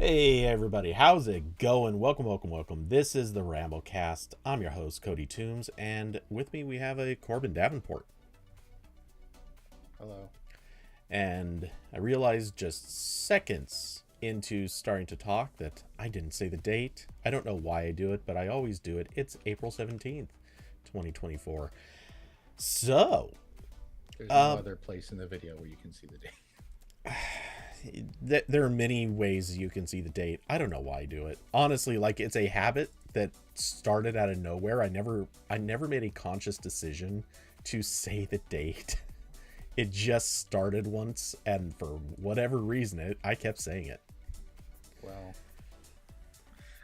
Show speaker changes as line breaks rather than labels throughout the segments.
Hey everybody, how's it going? Welcome. This is the RambleCast. I'm your host, Cody Toombs, and with me we have a Corbin Davenport.
Hello.
And I realized just seconds into starting to talk that I didn't say the date. I don't know why I do it, but I always do it. It's April 17th, 2024. So,
There's no other place in the video where you can see the date.
there are many ways you can see the date. I don't know why I do it. Honestly, like it's a habit that started out of nowhere. I never made a conscious decision to say the date. It just started once, and for whatever reason, I kept saying it.
Well,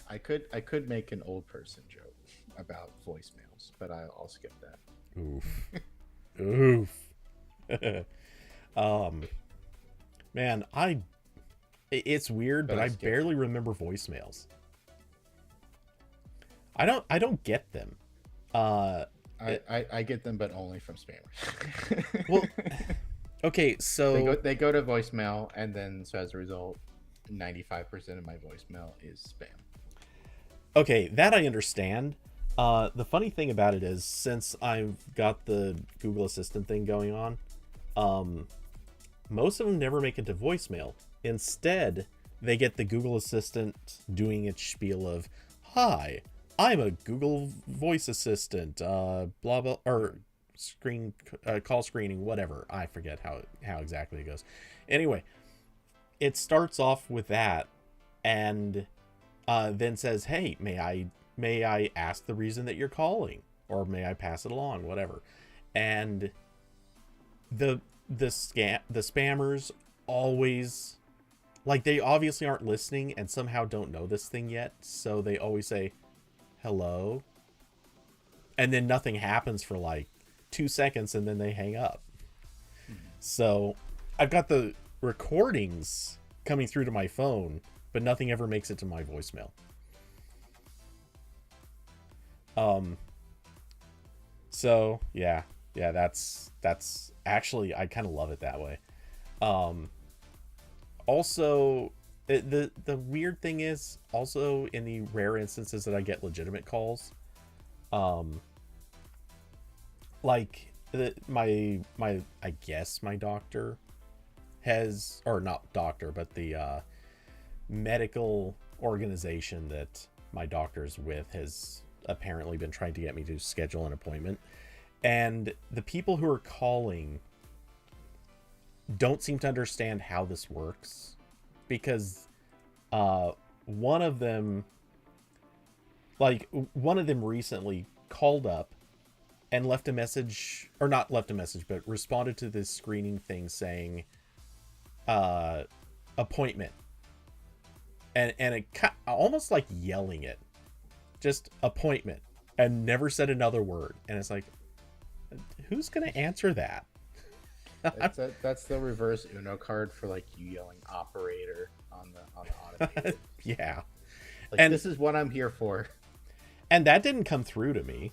I could make an old person joke about voicemails, but I'll skip that.
Oof. Man, it's weird, but I barely remember voicemails. I don't get them.
I get them, but only from spammers.
Well, okay, so
they go to voicemail, and then so as a result, 95% of my voicemail is spam.
Okay, that I understand. The funny thing about it is, since I've got the Google Assistant thing going on, most of them never make it to voicemail. Instead, they get the Google Assistant doing its spiel of, "Hi, I'm a Google voice assistant, blah blah," or call screening, whatever. I forget how exactly it goes. Anyway, it starts off with that, and then says, "Hey, may I ask the reason that you're calling, or may I pass it along, whatever." And the spammers always, like, they obviously aren't listening and somehow don't know this thing yet, so they always say hello, and then nothing happens for like 2 seconds, and then they hang up. So I've got the recordings coming through to my phone, but nothing ever makes it to my voicemail. So yeah, that's actually, I kind of love it that way. Also, the weird thing is, also in the rare instances that I get legitimate calls, like my I guess my doctor has, or not doctor, but the medical organization that my doctor's with has apparently been trying to get me to schedule an appointment. And the people who are calling don't seem to understand how this works, because one of them recently called up and left a message, or not left a message, but responded to this screening thing saying appointment, and it almost like yelling it, just appointment, and never said another word. And it's like, who's gonna answer that?
That's the reverse Uno card for like you yelling operator on the automated.
Yeah,
like, and this is what I'm here for.
And that didn't come through to me,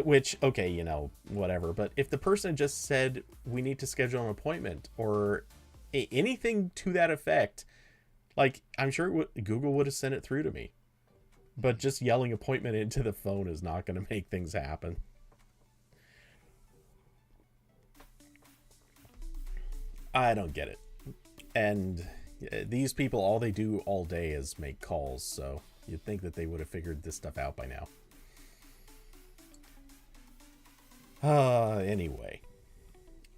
which, okay, whatever. But if the person just said we need to schedule an appointment or anything to that effect, like, I'm sure Google would have sent it through to me. But just yelling appointment into the phone is not going to make things happen. I don't get it. And these people, all they do all day is make calls, so you'd think that they would have figured this stuff out by now. Anyway.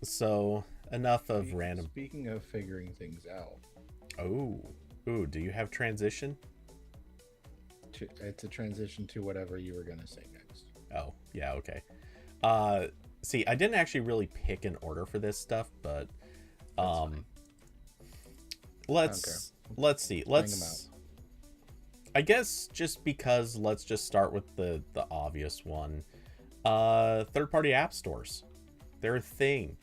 So, enough of random...
Speaking of figuring things out.
Ooh, do you have transition?
It's a transition to whatever you were going to say next.
Oh, yeah, okay. See, I didn't actually really pick an order for this stuff, but... let's see. I guess just because, let's just start with the obvious one. Third-party app stores. They're a thing.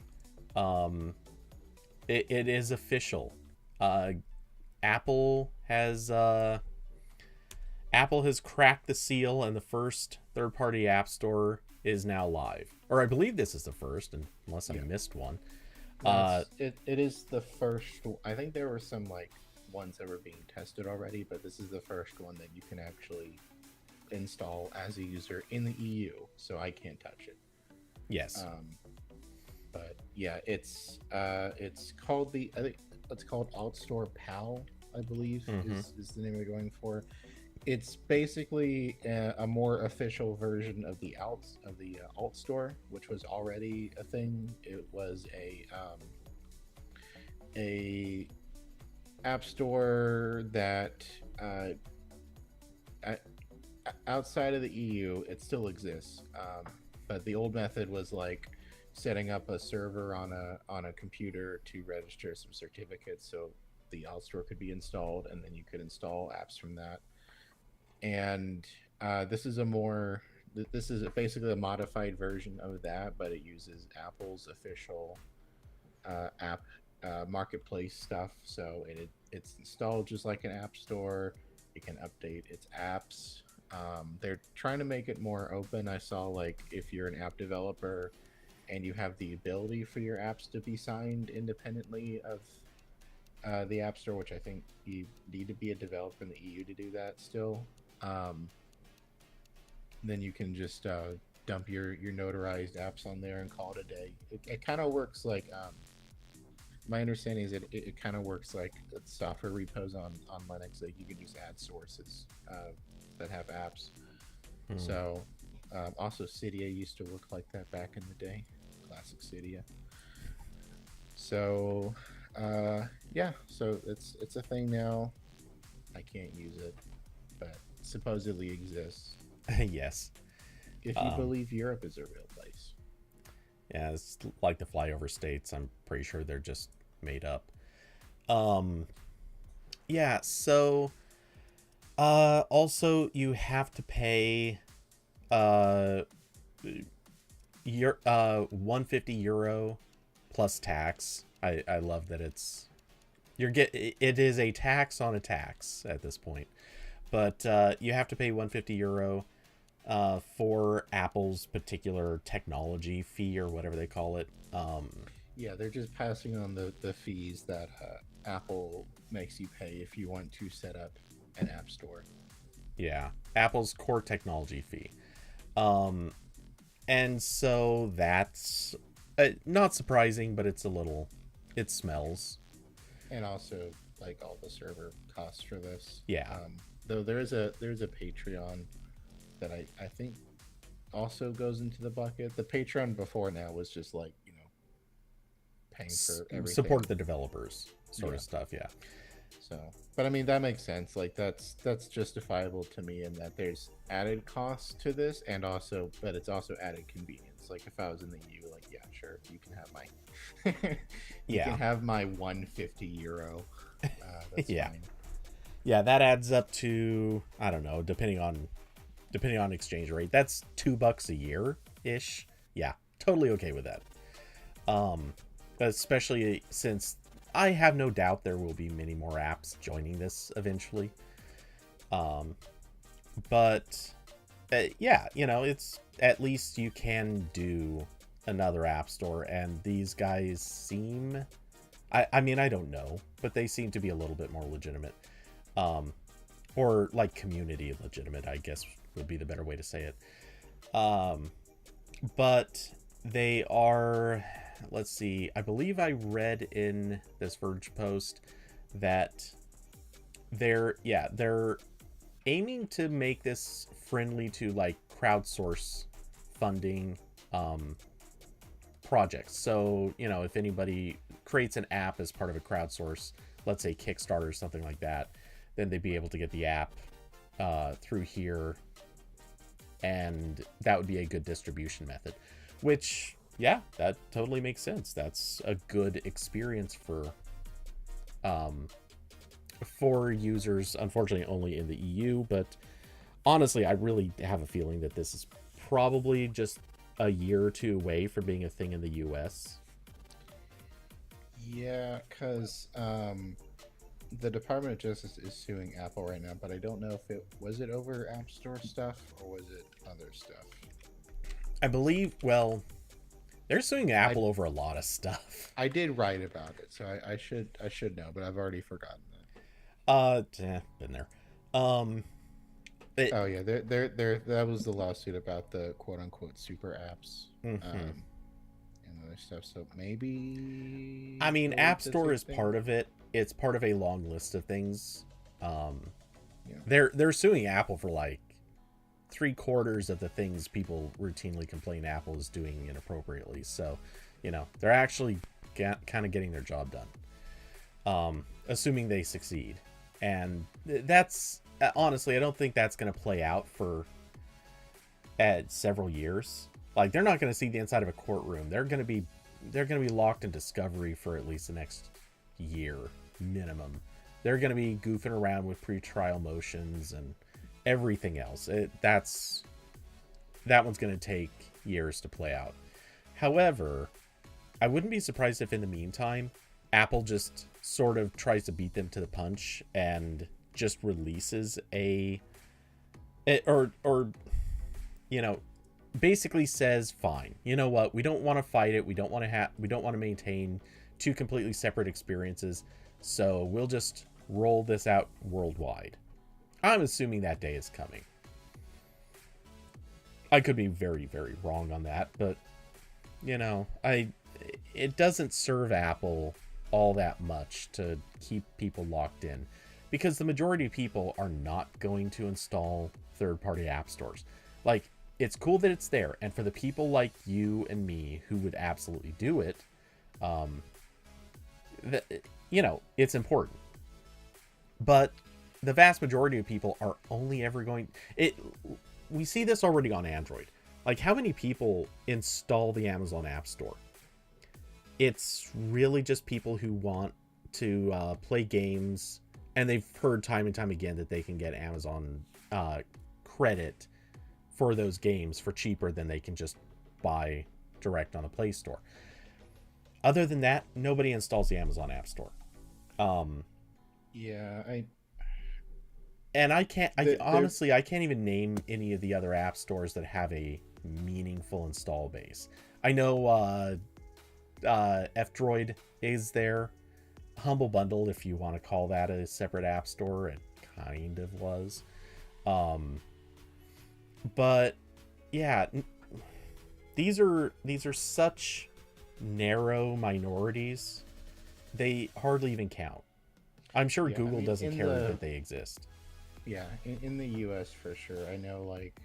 It is official. Apple has cracked the seal, and the first third-party app store is now live. Or I believe this is the first, unless I missed one.
It is the first. I think there were some like ones that were being tested already, but this is the first one that you can actually install as a user in the EU, so I can't touch it.
Yes.
But yeah, it's called I think it's called AltStore PAL, I believe, is the name they're going for. It's basically a more official version of the Alt Store, which was already a thing. It was a app store that outside of the EU, it still exists. But the old method was like setting up a server on a computer to register some certificates, so the Alt Store could be installed, and then you could install apps from that. And this is basically a modified version of that, but it uses Apple's official app marketplace stuff. So it's installed just like an app store. It can update its apps. They're trying to make it more open. I saw, like, if you're an app developer and you have the ability for your apps to be signed independently of the App Store, which I think you need to be a developer in the EU to do that still, then you can just dump your notarized apps on there and call it a day. It kind of works like, my understanding is it kind of works like software repos on Linux. Like, you can just add sources that have apps. So also Cydia used to work like that back in the day. Classic Cydia. So yeah, so it's a thing now. I can't use it, but supposedly exists.
Yes.
If you believe Europe is a real place.
Yeah, it's like the flyover states. I'm pretty sure they're just made up. Yeah, so also you have to pay your 150 euro plus tax. I love that it is a tax on a tax at this point. But you have to pay 150 euro for Apple's particular technology fee, or whatever they call it.
Yeah, they're just passing on the fees that Apple makes you pay if you want to set up an app store.
Yeah, Apple's core technology fee. And so that's not surprising, but it smells.
And also, like, all the server costs for this.
Yeah.
Though there's a Patreon that I think also goes into the bucket. The Patreon before now was just like, paying for everything.
Support the developers sort of stuff, yeah.
So, but I mean, that makes sense. Like, that's justifiable to me, in that there's added costs to this, but it's also added convenience. Like, if I was in the EU, like, yeah, sure, you can have my you can have my 150 euro. That's fine.
Yeah, that adds up to, I don't know, depending on exchange rate, that's $2 a year ish. Yeah, totally okay with that. Especially since I have no doubt there will be many more apps joining this eventually. But yeah, it's at least you can do another app store, and these guys seem, I mean, I don't know, but they seem to be a little bit more legitimate. Or like community legitimate, I guess would be the better way to say it. But they are, let's see, I believe I read in this Verge post that they're aiming to make this friendly to, like, crowdsource funding projects. So, if anybody creates an app as part of a crowdsource, let's say Kickstarter or something like that, then they'd be able to get the app through here, and that would be a good distribution method. Which, yeah, that totally makes sense. That's a good experience for users, unfortunately only in the EU, but honestly, I really have a feeling that this is probably just a year or two away from being a thing in the US.
Yeah, because the Department of Justice is suing Apple right now, but I don't know if it was over App Store stuff or was it other stuff.
I believe, well, they're suing Apple over a lot of stuff.
I did write about it, so I should know, but I've already forgotten that.
Been there. Um, it,
Oh yeah, there. That was the lawsuit about the quote unquote super apps,
mhm.
and other stuff. So maybe
I mean,
they'll
App
leak the
Store
same
is
thing.
part of it. It's part of a long list of things. Um,
Yeah.
they're suing Apple for like three-quarters of the things people routinely complain Apple is doing inappropriately. So, they're actually kind of getting their job done. Assuming they succeed. And that's honestly, I don't think that's going to play out for several years. Like they're not going to see the inside of a courtroom. They're going to be locked in discovery for at least the next year minimum. They're going to be goofing around with pre-trial motions and everything else. That one's going to take years to play out. However, I wouldn't be surprised if in the meantime Apple just sort of tries to beat them to the punch and just releases or you know basically says, fine, you know what, we don't want to fight it, we don't want to maintain two completely separate experiences, so we'll just roll this out worldwide. I'm assuming that day is coming. I could be very, very wrong on that, but I it doesn't serve Apple all that much to keep people locked in, because the majority of people are not going to install third-party app stores. Like, it's cool that it's there, and for the people like you and me who would absolutely do it, um, it's important. But the vast majority of people are only ever going it. We see this already on Android. Like, how many people install the Amazon App Store? It's really just people who want to play games, and they've heard time and time again that they can get Amazon credit for those games for cheaper than they can just buy direct on the Play Store. Other than that, nobody installs the Amazon App Store. Um,
Yeah,
and I can't. I
there.
honestly, I can't even name any of the other app stores that have a meaningful install base. I know F-Droid is there. Humble Bundle, if you want to call that a separate app store, it kind of was. Um, but yeah, these are such narrow minorities. They hardly even count. I'm sure
Yeah, I
Google
mean,
doesn't care that they exist.
in the U.S. for sure. I know, like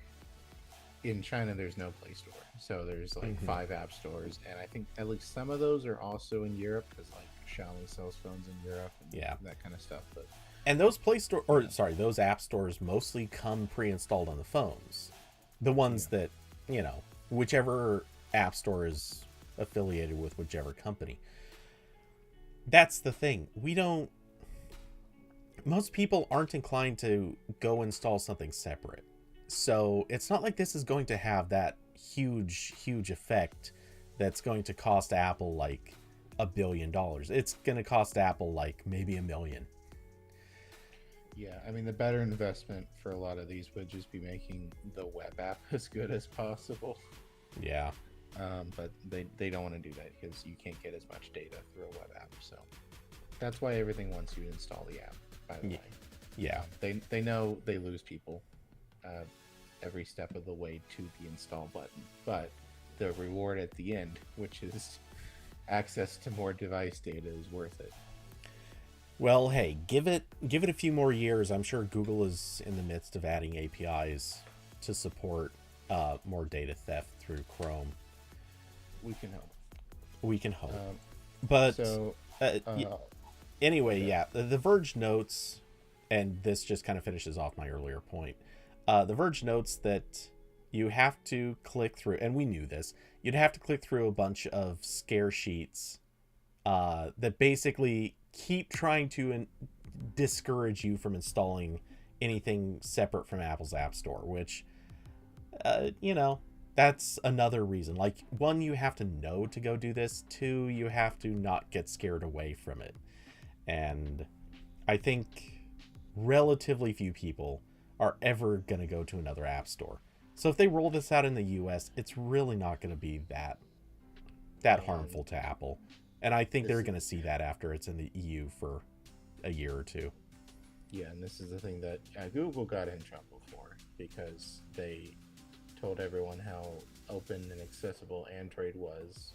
in China, there's no Play Store, so there's like
Mm-hmm.
5 app stores, and I think at least some of those are also in Europe because like Xiaomi sells phones in Europe and
Yeah.
that kind of stuff. But
And those Play Store, or
yeah,
sorry, those app stores mostly come pre-installed on the phones. The ones
yeah,
that, whichever app store is affiliated with whichever company. That's the thing. Most people aren't inclined to go install something separate. So it's not like this is going to have that huge, huge effect that's going to cost Apple like $1 billion. It's going to cost Apple like maybe $1 million.
yeah. I mean, the better investment for a lot of these would just be making the web app as good as possible.
Yeah.
But they don't want to do that because you can't get as much data through a web app. So that's why everything wants you to install the app. By the way,
Yeah.
they know they lose people uh, every step of the way to the install button, but the reward at the end, which is access to more device data, is worth it.
Well, hey, give it a few more years. I'm sure Google is in the midst of adding APIs to support more data theft through Chrome.
We can help.
We can hope.
Um,
But
so,
uh, y-
uh,
anyway,
okay.
yeah, the Verge notes, and this just kind of finishes off my earlier point. The Verge notes that you have to click through, and we knew this. You'd have to click through a bunch of scare sheets that basically keep trying to discourage you from installing anything separate from Apple's App Store, which, uh, you know, that's another reason. Like, one, you have to know to go do this. Two, you have to not get scared away from it. And I think relatively few people are ever going to go to another app store. So if they roll this out in the US, it's really not going to be that
And
harmful to Apple. And I think
this
they're
is
going to see that after it's in the EU for a year or two.
Yeah, and this is the thing that Google got in trouble for because they told everyone how open and accessible Android was,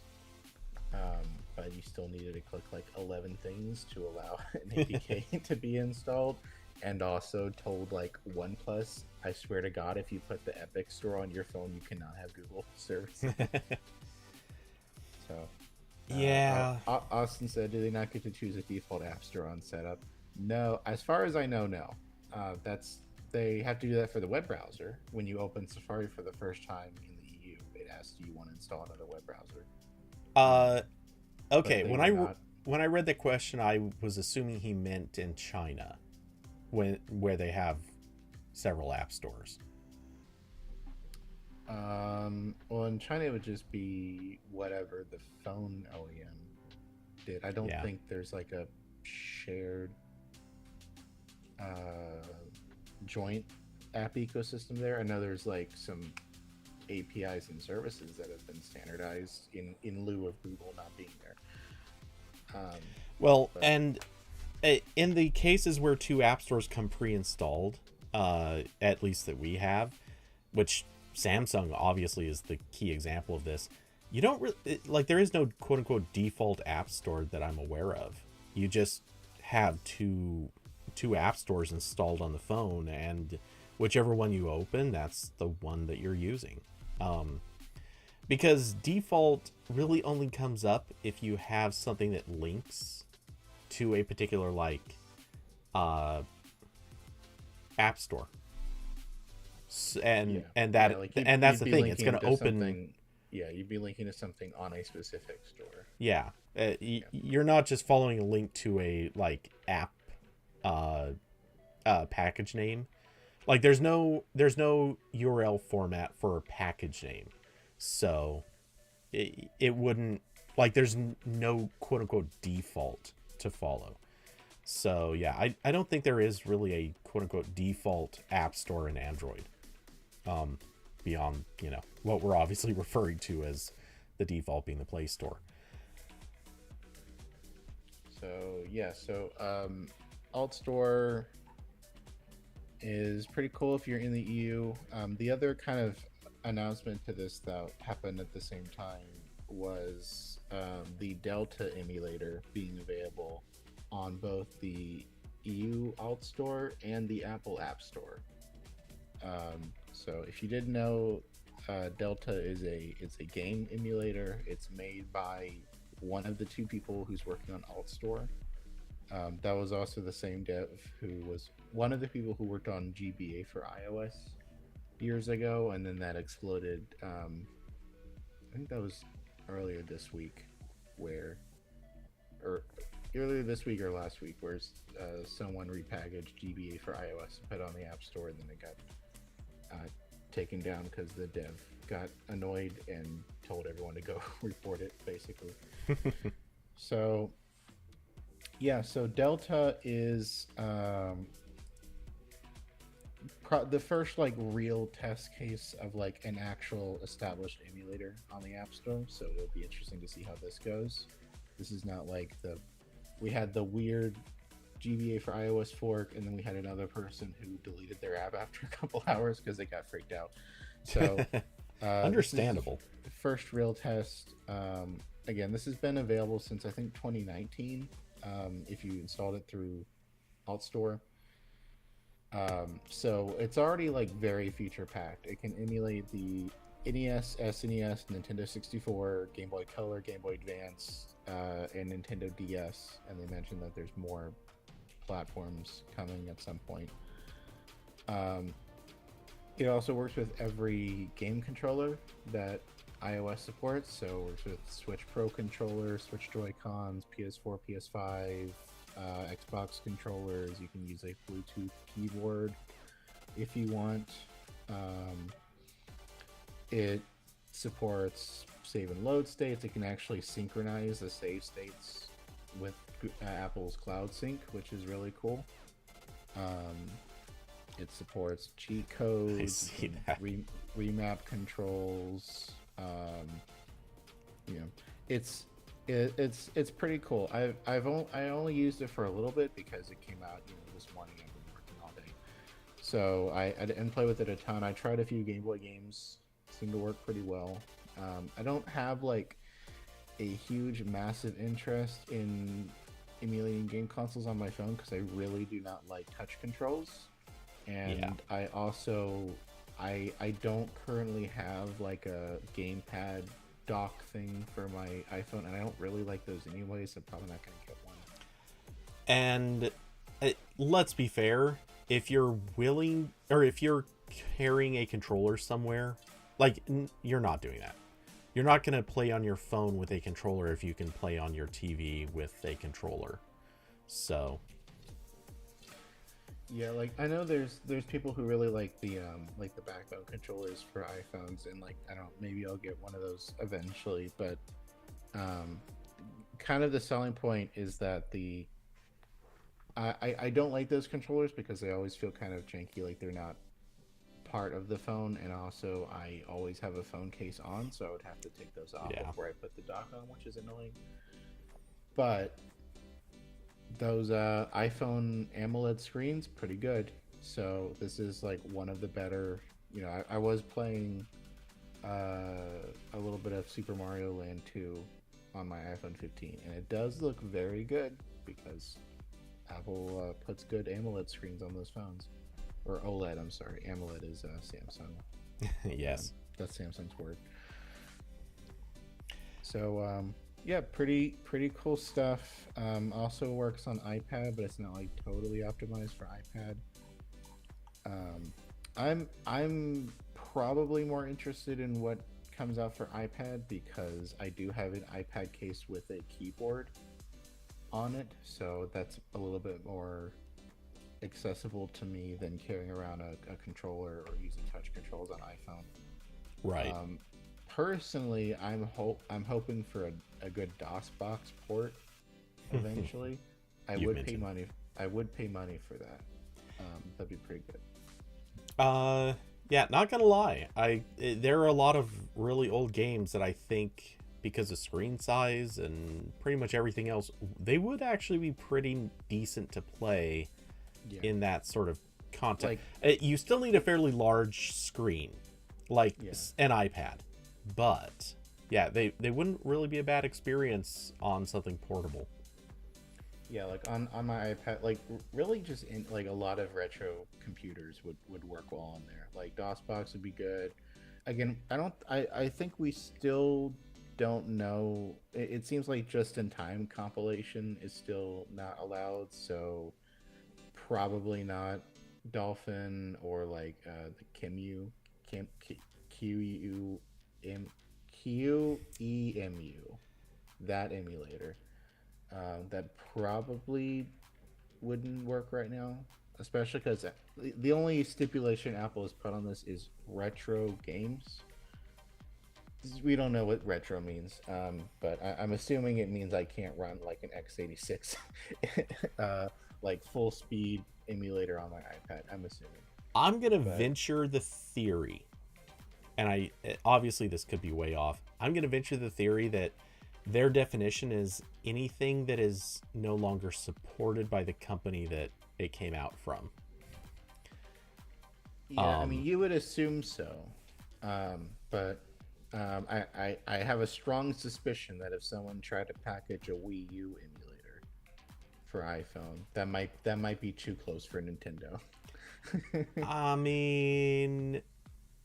but you still needed to click like 11 things to allow an APK to be installed, and also told like OnePlus, I swear to God, if you put the Epic Store on your phone, you cannot have Google services. So,
Yeah.
Austin said, do they not get to choose a default app store on setup? No, as far as I know, no. That's They have to do that for the web browser. When you open Safari for the first time in the EU, it asks, do you want to install another web browser?
Okay.
But
When
they do not.
when I read the question, I was assuming he meant in China, where they have several app stores.
Well, in China, it would just be whatever the phone OEM did. I don't
Yeah.
think there's like a shared joint app ecosystem there. I know there's like some APIs and services that have been standardized in lieu of Google not being there.
Well,
But-
and in the cases where two app stores come pre-installed, at least that we have, which Samsung obviously is the key example of this, you don't really like, there is no quote unquote default app store that I'm aware of. You just have two app stores installed on the phone, and whichever one you open, that's the one that you're using. Because default really only comes up if you have something that links to a particular like app store. And that's the
be
thing, it's
linking
going to
to
open.
something. Yeah, you'd be linking to something on a specific store.
Yeah, you're not just following a link to a like app package name. Like there's no URL format for a package name, so it wouldn't, like, there's no quote unquote default to follow. So yeah, I don't think there is really a quote unquote default app store in Android, beyond, you know, what we're obviously referring to as the default being the Play Store.
So Alt Store is pretty cool if you're in the EU. The other kind of announcement to this that happened at the same time was the Delta emulator being available on both the EU Alt Store and the Apple App Store. So if you didn't know, Delta is a game emulator. It's made by one of the two people who's working on Alt Store. That was also the same dev who was one of the people who worked on GBA for iOS years ago, and then that exploded. I think that was earlier this week or last week, where someone repackaged GBA for iOS and put it on the App Store, and then it got taken down because the dev got annoyed and told everyone to go report it, basically. So Delta is the first like real test case of like an actual established emulator on the App Store. So it'll be interesting to see how this goes. This is not like we had the weird GBA for iOS fork, and then we had another person who deleted their app after a couple hours because they got freaked out. So
Understandable.
The first real test. Again, this has been available since I think 2019. If you installed it through Alt Store. So it's already like very feature packed. It can emulate the NES, SNES, Nintendo 64, Game Boy Color, Game Boy Advance, and Nintendo DS. And they mentioned that there's more platforms coming at some point. It also works with every game controller that iOS supports. So it works with Switch Pro controller, Switch Joy-Cons, PS4, PS5, Xbox controllers. You can use a Bluetooth keyboard if you want. It supports save and load states. It can actually synchronize the save states with Apple's Cloud Sync, which is really cool. It supports cheat codes,
I see that.
remap controls. It's pretty cool. I only used it for a little bit because it came out this morning. I've been So I didn't play with it a ton. I tried a few Game Boy games, seemed to work pretty well. I don't have like a huge, massive interest in emulating game consoles on my phone because I really do not like touch controls. And
Yeah.
I also I don't currently have like a gamepad dock thing for my iPhone, and I don't really like those anyway, so I'm probably not gonna get one.
And let's be fair, if you're willing, or if you're carrying a controller somewhere, like you're not doing that. You're not going to play on your phone with a controller if you can play on your TV with a controller. So
Yeah, like I know there's people who really like the backbone controllers for iPhones, and like I don't maybe I'll get one of those eventually, but um kind of the selling point is that I don't like those controllers because they always feel kind of janky, like they're not part of the phone, and also I always have a phone case on, so I would have to take those off
yeah.
before I put the dock on, which is annoying. But those iPhone AMOLED screens, pretty good. So this is like one of the better. You know, I was playing a little bit of Super Mario Land 2 on my iPhone 15, and it does look very good because Apple puts good AMOLED screens on those phones. Or OLED, I'm sorry. AMOLED is Samsung.
Yes.
That's Samsung's word. So yeah, pretty cool stuff. Also works on iPad, but it's not like totally optimized for iPad. I'm probably more interested in what comes out for iPad because I do have an iPad case with a keyboard on it, so that's a little bit more accessible to me than carrying around a controller or using touch controls on iPhone.
Right.
Personally, I'm hoping for a good DOSBox port eventually. I would pay money for that. That'd be pretty good.
Yeah, not gonna lie. There are a lot of really old games that I think, because of screen size and pretty much everything else, they would actually be pretty decent to play
Yeah.
in that sort of content.
Like,
You still need a fairly large screen, like
yeah.
an iPad, but yeah, they wouldn't really be a bad experience on something portable.
Yeah, like on my iPad, like really just in like a lot of retro computers would work well on there. Like DOSBox would be good. Again, I think we still don't know. It seems like just in time compilation is still not allowed, so probably not Dolphin or like the QEMU, that emulator. That probably wouldn't work right now, especially because the only stipulation Apple has put on this is retro games. We don't know what retro means, but I'm assuming it means I can't run like an x86 like full speed emulator on my iPad. I'm assuming.
I'm gonna
But
venture the theory, and I obviously this could be way off. I'm gonna venture the theory that their definition is anything that is no longer supported by the company that it came out from.
yeah, I mean, you would assume so, but I have a strong suspicion that if someone tried to package a Wii U emulator for iPhone, that might be too close for Nintendo.
I mean,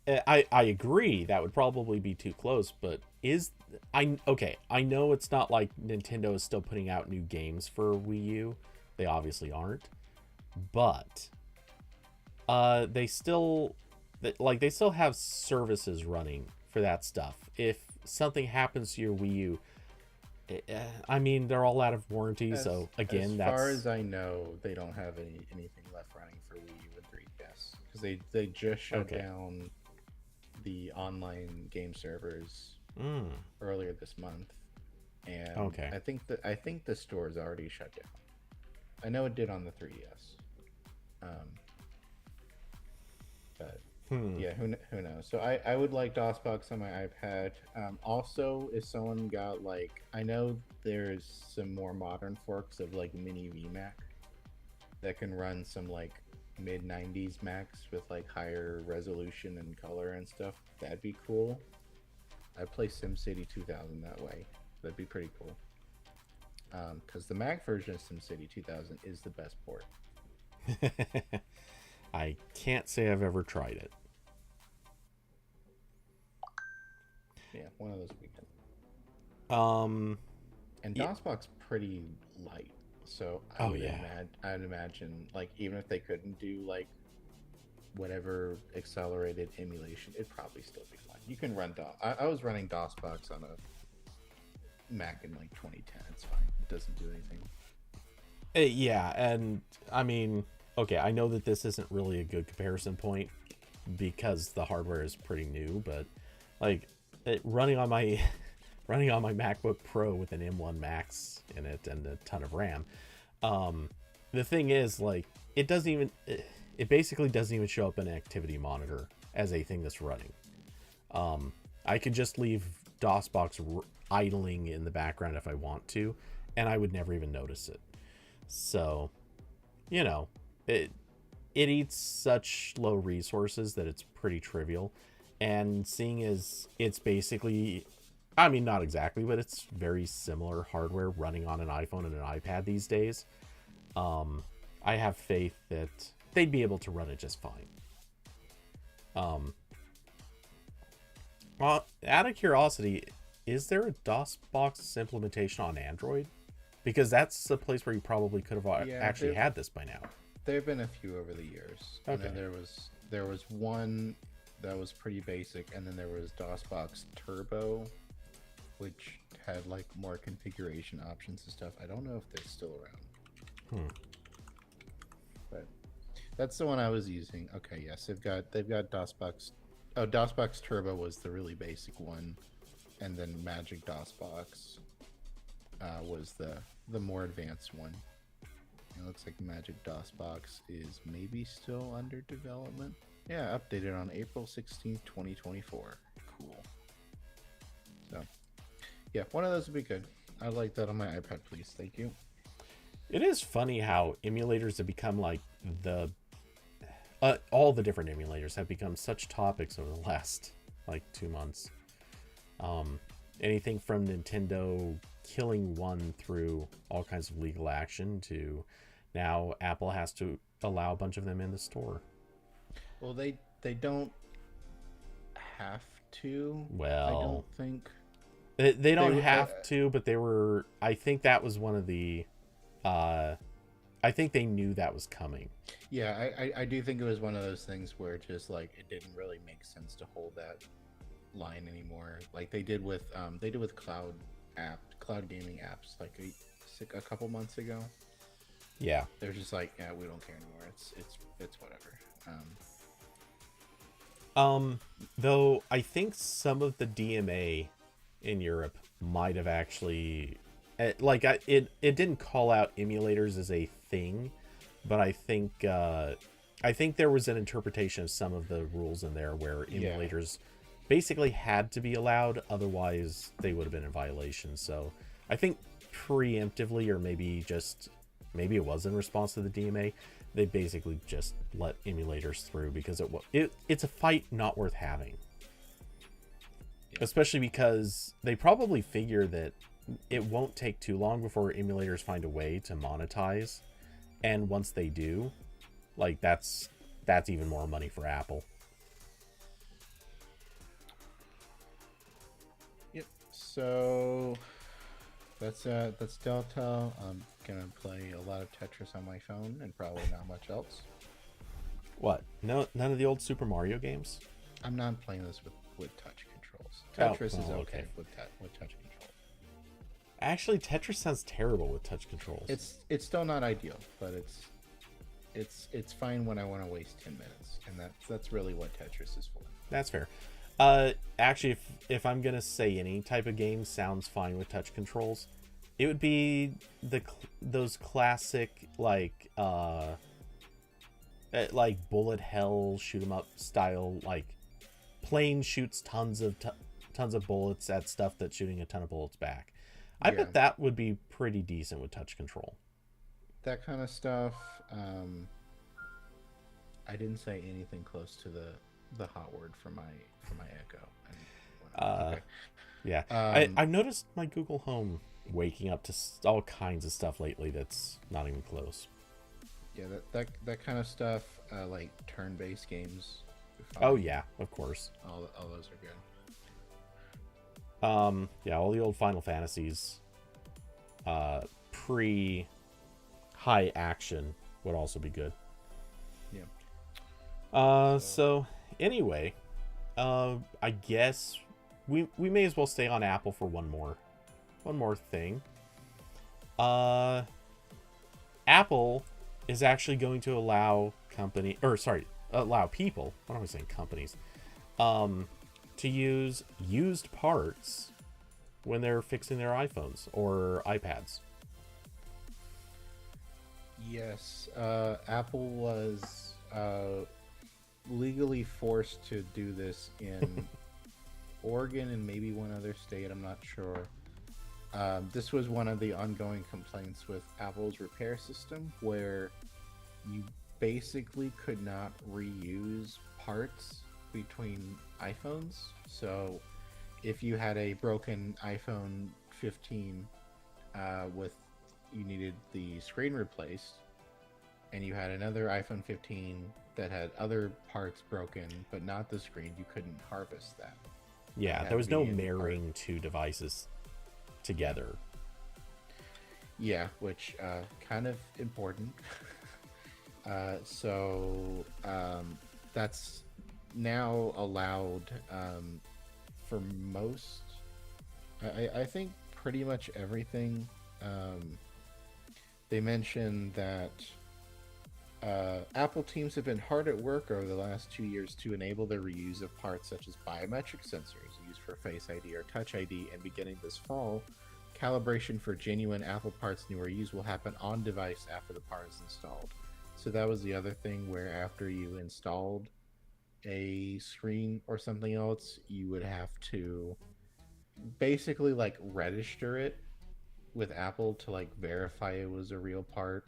I agree that would probably be too close, but I know it's not like Nintendo is still putting out new games for Wii U. They obviously aren't, but they still they still have services running for that stuff. If something happens to your Wii U, I mean, they're all out of warranty, so again,
as far as I know, they don't have anything left running for Wii U and 3DS because they just shut down the online game servers earlier this month, and I think the store is already shut down. I know it did on the 3DS, but yeah, who knows? So I would like DOSBox on my iPad. Also, if someone got like, I know there's some more modern forks of like Mini VMAC that can run some like mid 90s Macs with like higher resolution and color and stuff, that'd be cool. I'd play SimCity 2000 that way. That'd be pretty cool. Because the Mac version of SimCity 2000 is the best port.
I can't say I've ever tried it.
Yeah, one of those weekends. And
yeah.
DOSBox pretty light, so I'd imagine like even if they couldn't do like whatever accelerated emulation, it'd probably still be fine. You can run DOS. I was running DOSBox on a Mac in like 2010. It's fine. It doesn't do anything.
Yeah, and I mean, okay, I know that this isn't really a good comparison point because the hardware is pretty new, but like running on my MacBook Pro with an M1 Max in it and a ton of RAM. The thing is, like, it basically doesn't even show up in an activity monitor as a thing that's running. I could just leave DOSBox idling in the background if I want to, and I would never even notice it. So, you know, it eats such low resources that it's pretty trivial. And seeing as it's basically, I mean, not exactly, but it's very similar hardware running on an iPhone and an iPad these days, I have faith that they'd be able to run it just fine. Out of curiosity, is there a DOSBox implementation on Android? Because that's a place where you probably could have actually had this by now.
There have been a few over the years. Okay. And then there was one that was pretty basic, and then there was DOSBox Turbo, which had like more configuration options and stuff. I don't know if they're still around. But that's the one I was using. Okay, yes, they've got DOSBox. Oh, DOSBox Turbo was the really basic one, and then Magic DOSBox was the more advanced one. It looks like Magic DOSBox is maybe still under development. Yeah, updated on April 16th, 2024. Cool. So, yeah, one of those would be good. I'd like that on my iPad, please. Thank you.
It is funny how emulators have become like all the different emulators have become such topics over the last like 2 months. Anything from Nintendo killing one through all kinds of legal action to now Apple has to allow a bunch of them in the store.
Well, they don't have to.
Well,
I don't think
they don't have to, but they were. I think that was one of the. I think they knew that was coming.
Yeah, I do think it was one of those things where just like it didn't really make sense to hold that line anymore. Like they did with cloud gaming apps like a couple months ago.
Yeah,
they're just like, yeah, we don't care anymore. It's whatever.
Though I think some of the DMA in Europe might have actually, it didn't call out emulators as a thing, but I think there was an interpretation of some of the rules in there where emulators basically had to be allowed, otherwise they would have been in violation. So I think preemptively, or maybe it was in response to the DMA, they basically just let emulators through because it's a fight not worth having. Yeah. Especially because they probably figure that it won't take too long before emulators find a way to monetize. And once they do, like that's even more money for Apple.
Yep. So that's Delta. I'm gonna play a lot of Tetris on my phone and probably not much else.
What? No, none of the old Super Mario games?
I'm not playing this with touch controls. Tetris is okay with touch controls.
Actually, Tetris sounds terrible with touch controls.
It's still not ideal, but it's fine when I want to waste 10 minutes, and that's really what Tetris is for.
That's fair. Actually, if I'm gonna say any type of game sounds fine with touch controls, it would be those classic like bullet hell shoot 'em up style, like plane shoots tons of bullets at stuff that's shooting a ton of bullets back. I bet that would be pretty decent with touch control.
That kind of stuff. I didn't say anything close to the hot word for my Echo. And
Uh,
okay.
yeah,
Um,
I've noticed my Google Home waking up to all kinds of stuff lately that's not even close.
yeah, that kind of stuff, like turn-based games, are
Oh
fine.
yeah, of course.
All those are good.
Yeah, all the old Final Fantasies, uh, pre high action would also be good.
Yeah. So
So anyway, I guess we may as well stay on Apple for one more thing. Uh, Apple is actually going to allow allow people. What am I saying? Companies. Um, to use used parts when they're fixing their iPhones or iPads.
yes, Apple was legally forced to do this in Oregon and maybe one other state. I'm not sure. This was one of the ongoing complaints with Apple's repair system, where you basically could not reuse parts between iPhones. So if you had a broken iPhone 15 with you needed the screen replaced, and you had another iPhone 15 that had other parts broken but not the screen, you couldn't harvest that. It
Yeah, there
had to
was no
be in part.
marrying two devices together.
Yeah, which kind of important. So that's now allowed for most. I think pretty much everything. Um, they mentioned that Apple teams have been hard at work over the last 2 years to enable the reuse of parts such as biometric sensors used for Face ID or Touch ID, and beginning this fall, calibration for genuine Apple parts new or used will happen on device after the part is installed. So that was the other thing where after you installed a screen or something else, you would have to basically like register it with Apple to like verify it was a real part.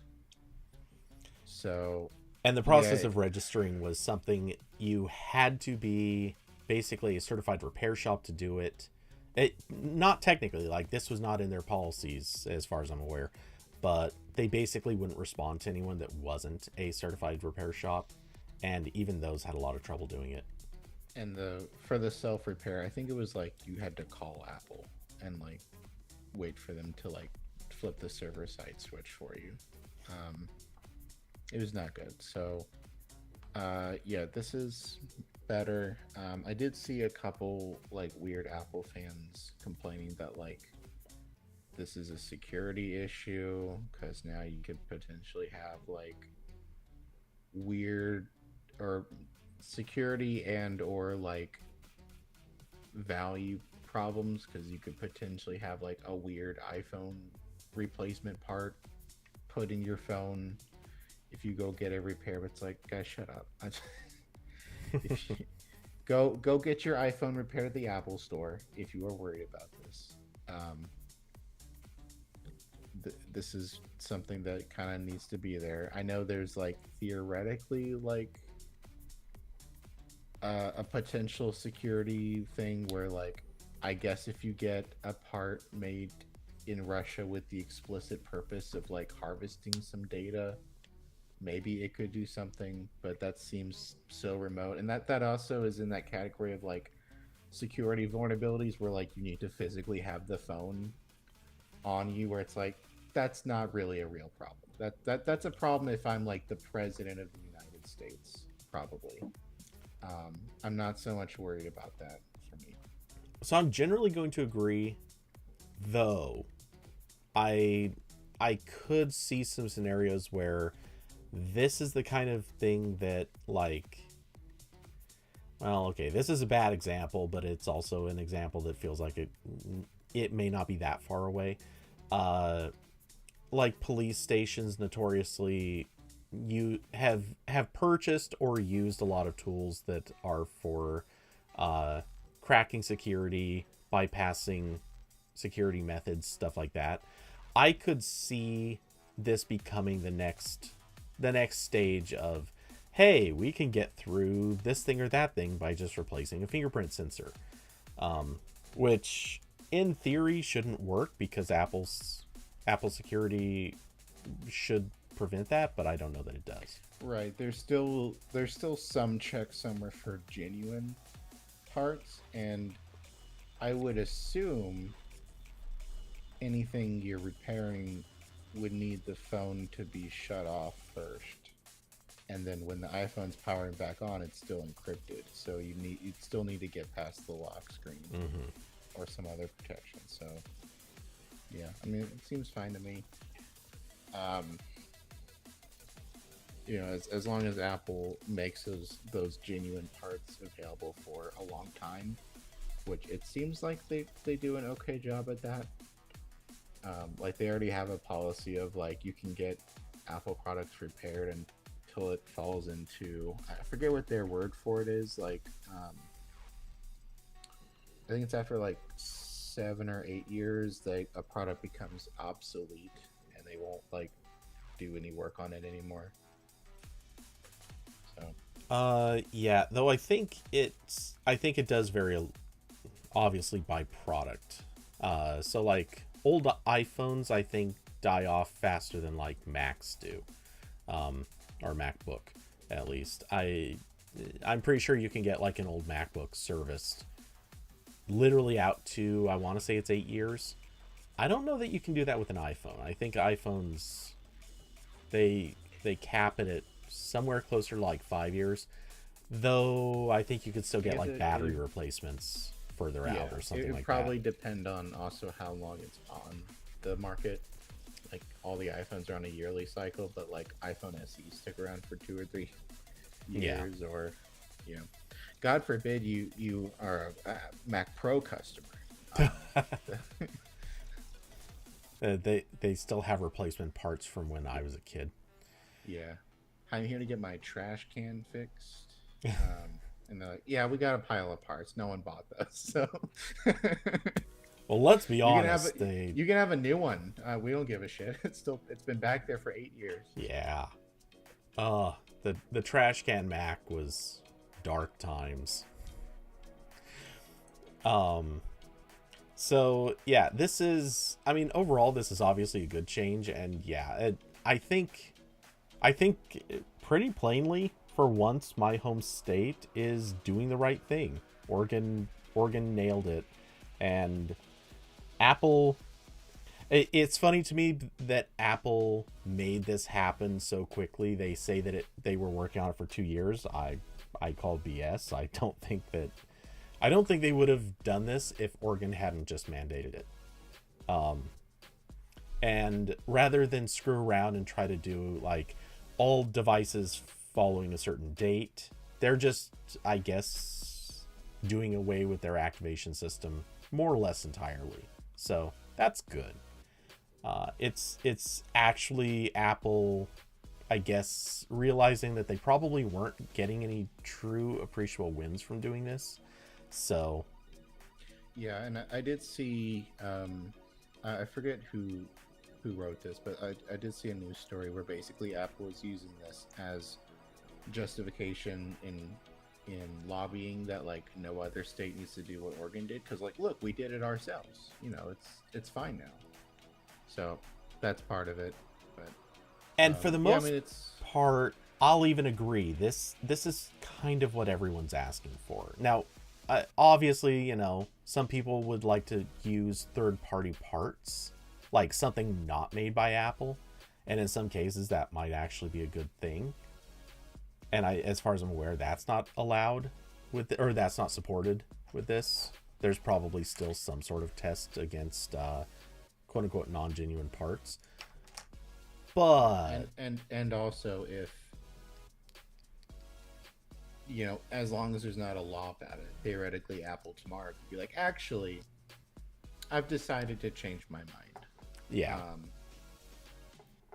So
And the process
yeah,
of registering was something you had to be basically a certified repair shop to do it. It not technically, like, this was not in their policies as far as I'm aware, but they basically wouldn't respond to anyone that wasn't a certified repair shop, and even those had a lot of trouble doing it.
and the for the self repair, I think it was like you had to call Apple and like wait for them to like flip the server side switch for you. Um, it was not good. So yeah, this is better. I did see a couple like weird Apple fans complaining that like this is a security issue because now you could potentially have like weird or security and or like value problems because you could potentially have like a weird iPhone replacement part put in your phone if you go get a repair. But it's like, guys, shut up. If you, go get your iPhone repaired at the Apple store if you are worried about this. Um, this is something that kind of needs to be there. I know there's like theoretically like a potential security thing where like I guess if you get a part made in Russia with the explicit purpose of like harvesting some data, maybe it could do something, but that seems so remote. And that also is in that category of like security vulnerabilities where like you need to physically have the phone on you where it's like that's not really a real problem. That's a problem if I'm like the president of the United States, probably. I'm not so much worried about that for me.
So I'm generally going to agree, though I I could see some scenarios where this is the kind of thing that, like, well, okay, this is a bad example, but it's also an example that feels like it may not be that far away. Uh like, police stations notoriously you have purchased or used a lot of tools that are for uh cracking security, bypassing security methods, stuff like that. I could see this becoming the next stage of, hey, we can get through this thing or that thing by just replacing a fingerprint sensor, which in theory shouldn't work because Apple security should prevent that, but I don't know that it does.
Right. There's still some check somewhere for genuine parts, and I would assume anything you're repairing would need the phone to be shut off first, and then when the iPhone's powering back on, it's still encrypted. So you'd still need to get past the lock screen or some other protection. So yeah, I mean, it seems fine to me. Um, as long as Apple makes those genuine parts available for a long time, which it seems like they do an okay job at that. Like they already have a policy of like you can get Apple products repaired until it falls into, I forget what their word for it is. Like I think it's after like 7 or 8 years that a product becomes obsolete and they won't like do any work on it anymore. So
Yeah, though I think it does vary obviously by product. So like old iPhones I think die off faster than like Macs do, or MacBook at least. I'm pretty sure you can get like an old MacBook serviced literally out to, I want to say it's 8 years. I don't know that you can do that with an iPhone. I think iPhones they cap it at somewhere closer to like 5 years. Though I think you could still get like battery replacements further out or something like that.
It would probably depend on also how long it's on the market. Like all the iPhones are on a yearly cycle, but like iPhone SE stick around for 2 or 3 years, or God forbid you are a Mac Pro customer.
They still have replacement parts from when I was a kid.
Yeah, I'm here to get my trash can fixed. And they're like, yeah, we got a pile of parts. No one bought those. So,
well, let's be honest.
You can have a new one. We don't give a shit. It's been back there for 8 years.
Yeah. The trash can Mac was dark times. So yeah, overall this is obviously a good change, and yeah, I think pretty plainly, for once, my home state is doing the right thing. Oregon nailed it, and Apple. It's funny to me that Apple made this happen so quickly. They say that they were working on it for 2 years. I call BS. I don't think they would have done this if Oregon hadn't just mandated it. And rather than screw around and try to do like all devices following a certain date, they're just, I guess, doing away with their activation system more or less entirely. So that's good. It's actually Apple, I guess, realizing that they probably weren't getting any true appreciable wins from doing this. So
yeah, and I did see, I forget who wrote this, but I did see a news story where basically Apple was using this as justification in lobbying that like no other state needs to do what Oregon did, because like, look, we did it ourselves. It's fine now. So that's part of it. But
and for the most part, I'll even agree. This is kind of what everyone's asking for. Now, obviously, some people would like to use third-party parts, like something not made by Apple, and in some cases that might actually be a good thing. And as far as I'm aware, that's not allowed or that's not supported with this. There's probably still some sort of test against quote unquote non-genuine parts. But
and also, if as long as there's not a law about it, theoretically Apple tomorrow could be like, actually, I've decided to change my mind.
Yeah.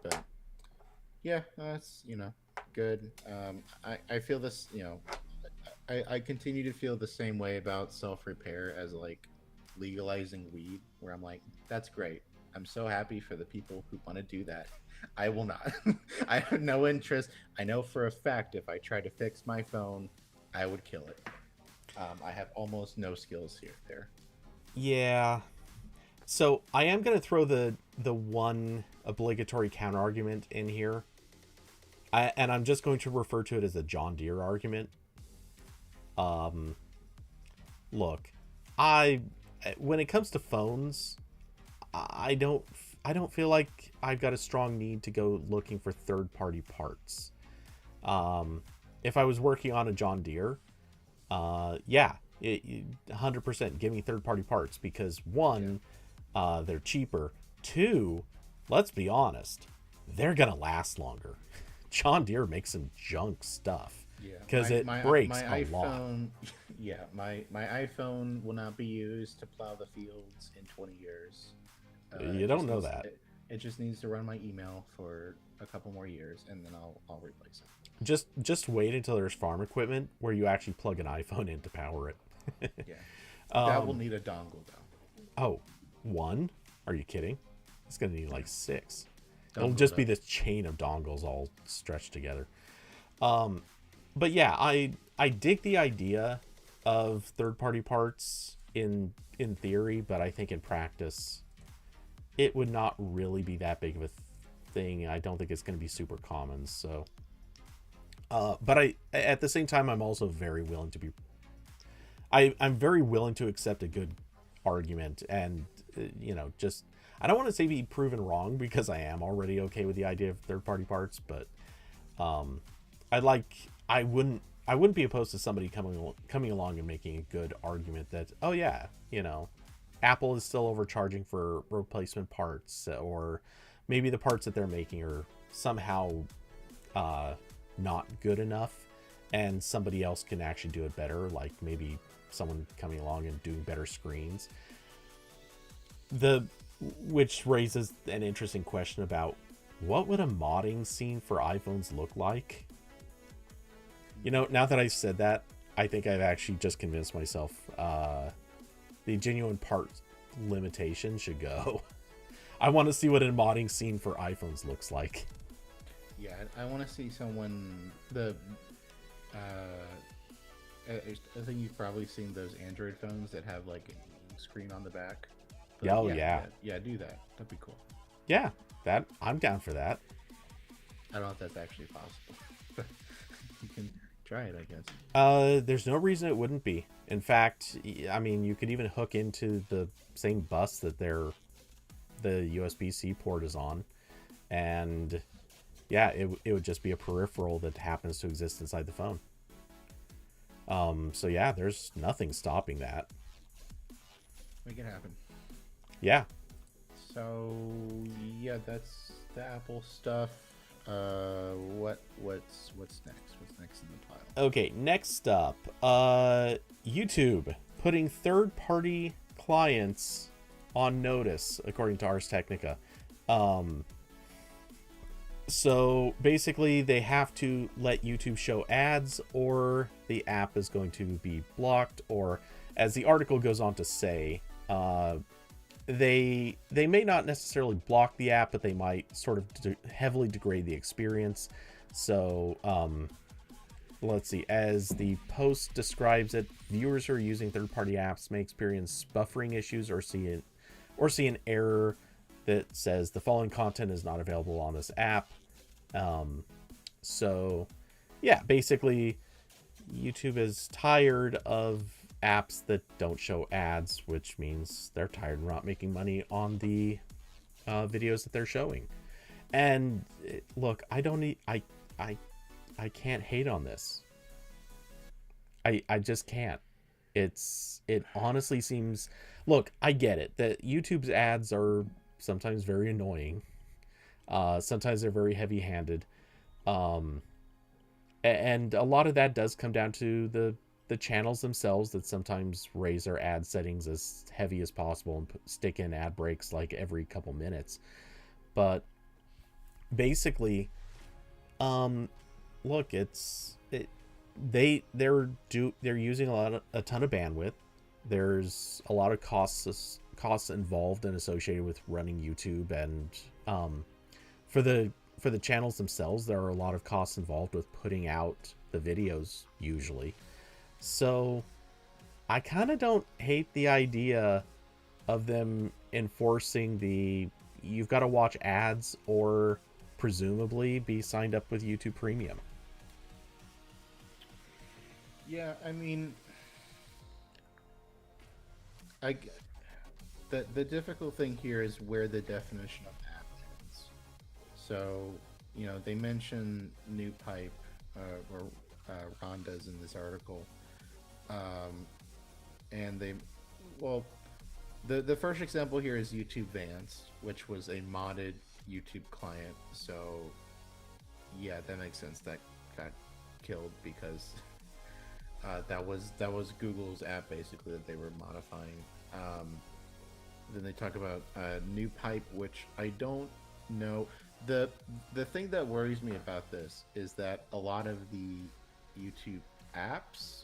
But yeah, that's good. I feel this. I continue to feel the same way about self-repair as like legalizing weed, where I'm like, that's great. I'm so happy for the people who want to do that. I will not. I have no interest. I know for a fact if I try to fix my phone, I would kill it. I have almost no skills here. There.
Yeah. So I am going to throw the one obligatory counter argument in here. And I'm just going to refer to it as a John Deere argument. Look, when it comes to phones, I don't feel like I've got a strong need to go looking for third-party parts. If I was working on a John Deere, yeah, 100% give me third-party parts because one, they're cheaper. Two, let's be honest, they're gonna last longer. John Deere makes some junk stuff.
Yeah,
because it breaks
my
a
iPhone,
lot.
Yeah, my iPhone will not be used to plow the fields in 20 years.
You don't know that.
It just needs to run my email for a couple more years, and then I'll replace it.
Just wait until there's farm equipment where you actually plug an iPhone in to power it.
Yeah, that will need a dongle though.
Oh, one? Are you kidding? It's gonna need like 6. It'll
Dongle
just be
though.
this chain of dongles all stretched together. But yeah, I dig the idea of third-party parts in theory, but I think in practice it would not really be that big of a thing. I don't think it's going to be super common. So, but I at the same time I'm also very willing to be. I'm very willing to accept a good argument, and just I don't want to say be proven wrong because I am already okay with the idea of third-party parts, but I wouldn't be opposed to somebody coming along and making a good argument that, oh yeah, Apple is still overcharging for replacement parts, or maybe the parts that they're making are somehow not good enough and somebody else can actually do it better, like maybe someone coming along and doing better screens. Which raises an interesting question about what would a modding scene for iPhones look like? Now that I've said that, I think I've actually just convinced myself the genuine part limitation should go. I want to see what a modding scene for iPhones looks like.
Yeah, I want to see someone I think you've probably seen those Android phones that have like a screen on the back. But
Yeah.
Yeah, do that. That'd be cool.
Yeah, that I'm down for that.
I don't know if that's actually possible, but you can try it, I guess.
There's no reason it wouldn't be. In fact, I mean, you could even hook into the same bus that the USB-C port is on, and yeah, it would just be a peripheral that happens to exist inside the phone. So yeah, there's nothing stopping that.
Make it happen.
Yeah.
So yeah, that's the Apple stuff. What's next? What's next in the pile?
Okay, next up, YouTube putting third-party clients on notice, according to Ars Technica. So basically, they have to let YouTube show ads, or the app is going to be blocked, or, as the article goes on to say, they may not necessarily block the app, but they might sort of heavily degrade the experience. So let's see, as the post describes it, viewers who are using third-party apps may experience buffering issues or see an error that says the following content is not available on this app. So yeah, basically YouTube is tired of apps that don't show ads, which means they're tired of not making money on the videos that they're showing. And look, I can't hate on this. I just can't. It honestly seems, look, I get it that YouTube's ads are sometimes very annoying. Sometimes they're very heavy-handed. And a lot of that does come down to the channels themselves that sometimes raise their ad settings as heavy as possible and stick in ad breaks like every couple minutes. But basically, look, they're using a ton of bandwidth. There's a lot of costs costs involved and associated with running YouTube, and for the channels themselves, there are a lot of costs involved with putting out the videos usually. So I kind of don't hate the idea of them enforcing the you've got to watch ads or presumably be signed up with YouTube Premium.
Yeah, I mean, I g- the difficult thing here is where the definition of app ends. So, they mention new pipe, or Ron does in this article, um, and well, the first example here is YouTube Vanced, which was a modded YouTube client. So, yeah, that makes sense. That got killed because that was Google's app basically that they were modifying. Then they talk about new pipe, which I don't know. The thing that worries me about this is that a lot of the YouTube apps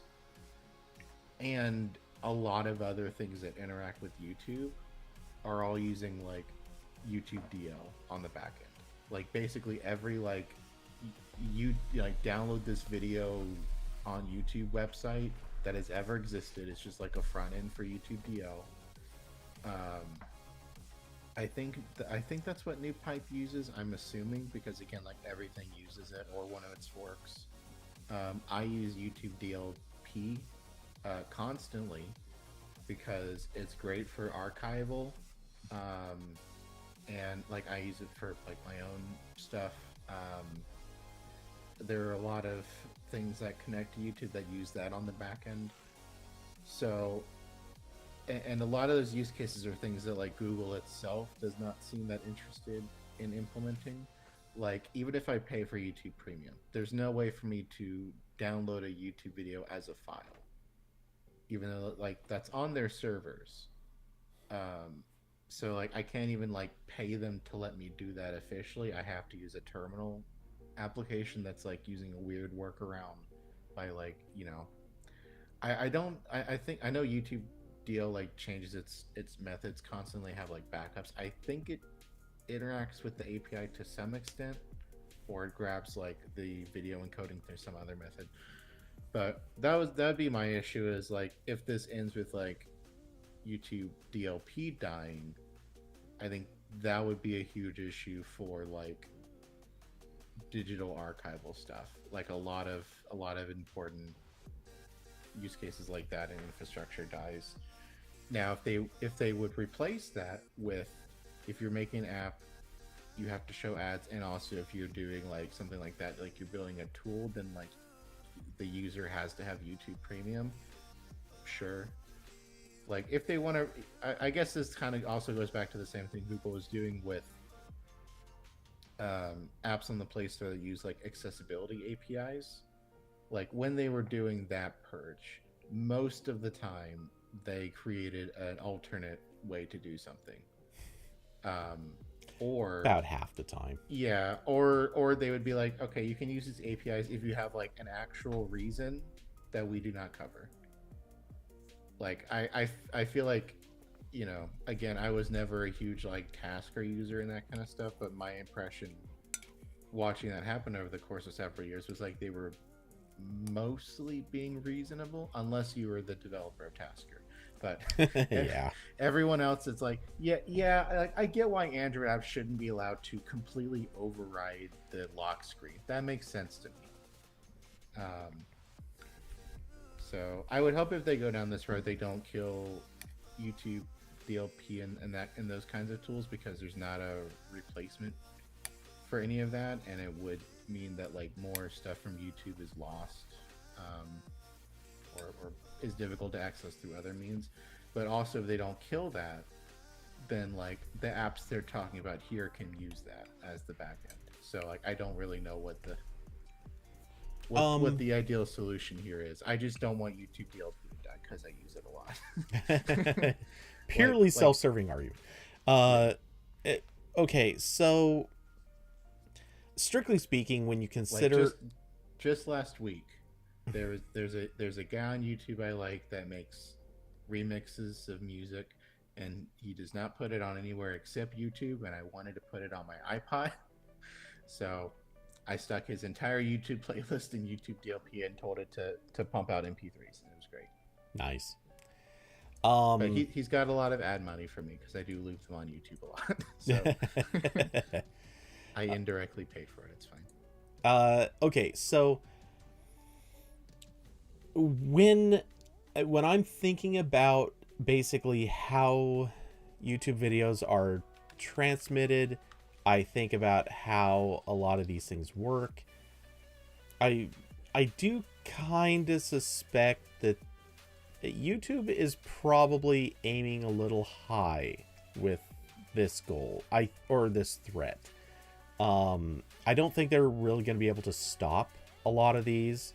and a lot of other things that interact with YouTube are all using like YouTube DL on the back end. Like basically every you like download this video on YouTube website that has ever existed. It's just like a front end for YouTube DL. I think that's what New Pipe uses. I'm assuming because again, like everything uses it or one of its forks. I use YouTube DLP constantly because it's great for archival, and like I use it for like my own stuff. There are a lot of things that connect to YouTube that use that on the back end. So, and a lot of those use cases are things that like Google itself does not seem that interested in implementing. Like even if I pay for YouTube Premium, there's no way for me to download a YouTube video as a file, even though like that's on their servers. So like I can't even like pay them to let me do that officially. I have to use a terminal application that's like using a weird workaround by like I don't I think I know YouTube DL like changes its methods constantly, have like backups. I think it interacts with the API to some extent, or it grabs like the video encoding through some other method. But that'd be my issue is like if this ends with like YouTube DLP dying, I think that would be a huge issue for like digital archival stuff. Like a lot of important use cases like that and infrastructure dies. Now if they would replace that with, if you're making an app you have to show ads, and also if you're doing like something like that, like you're building a tool, then like the user has to have YouTube Premium, sure. Like if they want to, I guess this kind of also goes back to the same thing Google was doing with apps on the Play Store that use like accessibility APIs. Like when they were doing that purge, most of the time they created an alternate way to do something. Or
About half the time.
yeah, or they would be like, okay, you can use these APIs if you have like an actual reason that we do not cover. Like I feel like, again, I was never a huge like Tasker user and that kind of stuff, but my impression watching that happen over the course of several years was like they were mostly being reasonable, unless you were the developer of Tasker. But
Yeah.
everyone else, it's like, yeah, I get why Android apps shouldn't be allowed to completely override the lock screen. That makes sense to me. So I would hope if they go down this road, they don't kill YouTube DLP and those kinds of tools, because there's not a replacement for any of that, and it would mean that like more stuff from YouTube is lost, or is difficult to access through other means. But also, if they don't kill that, then like the apps they're talking about here can use that as the backend. So like I don't really know what the ideal solution here is. I just don't want YouTube DLP to die because I use it a lot.
Purely self-serving argument. Okay, so strictly speaking, when you consider
like just last week, there's a guy on YouTube I like that makes remixes of music, and he does not put it on anywhere except YouTube. And I wanted to put it on my iPod, so I stuck his entire YouTube playlist in YouTube DLP and told it to pump out MP3s, and it was great.
Nice.
But he's got a lot of ad money from me because I do leave them on YouTube a lot, so I indirectly pay for it. It's fine.
Okay, so when I'm thinking about basically how YouTube videos are transmitted, I think about how a lot of these things work. I do kind of suspect that YouTube is probably aiming a little high with this goal, or this threat. I don't think they're really going to be able to stop a lot of these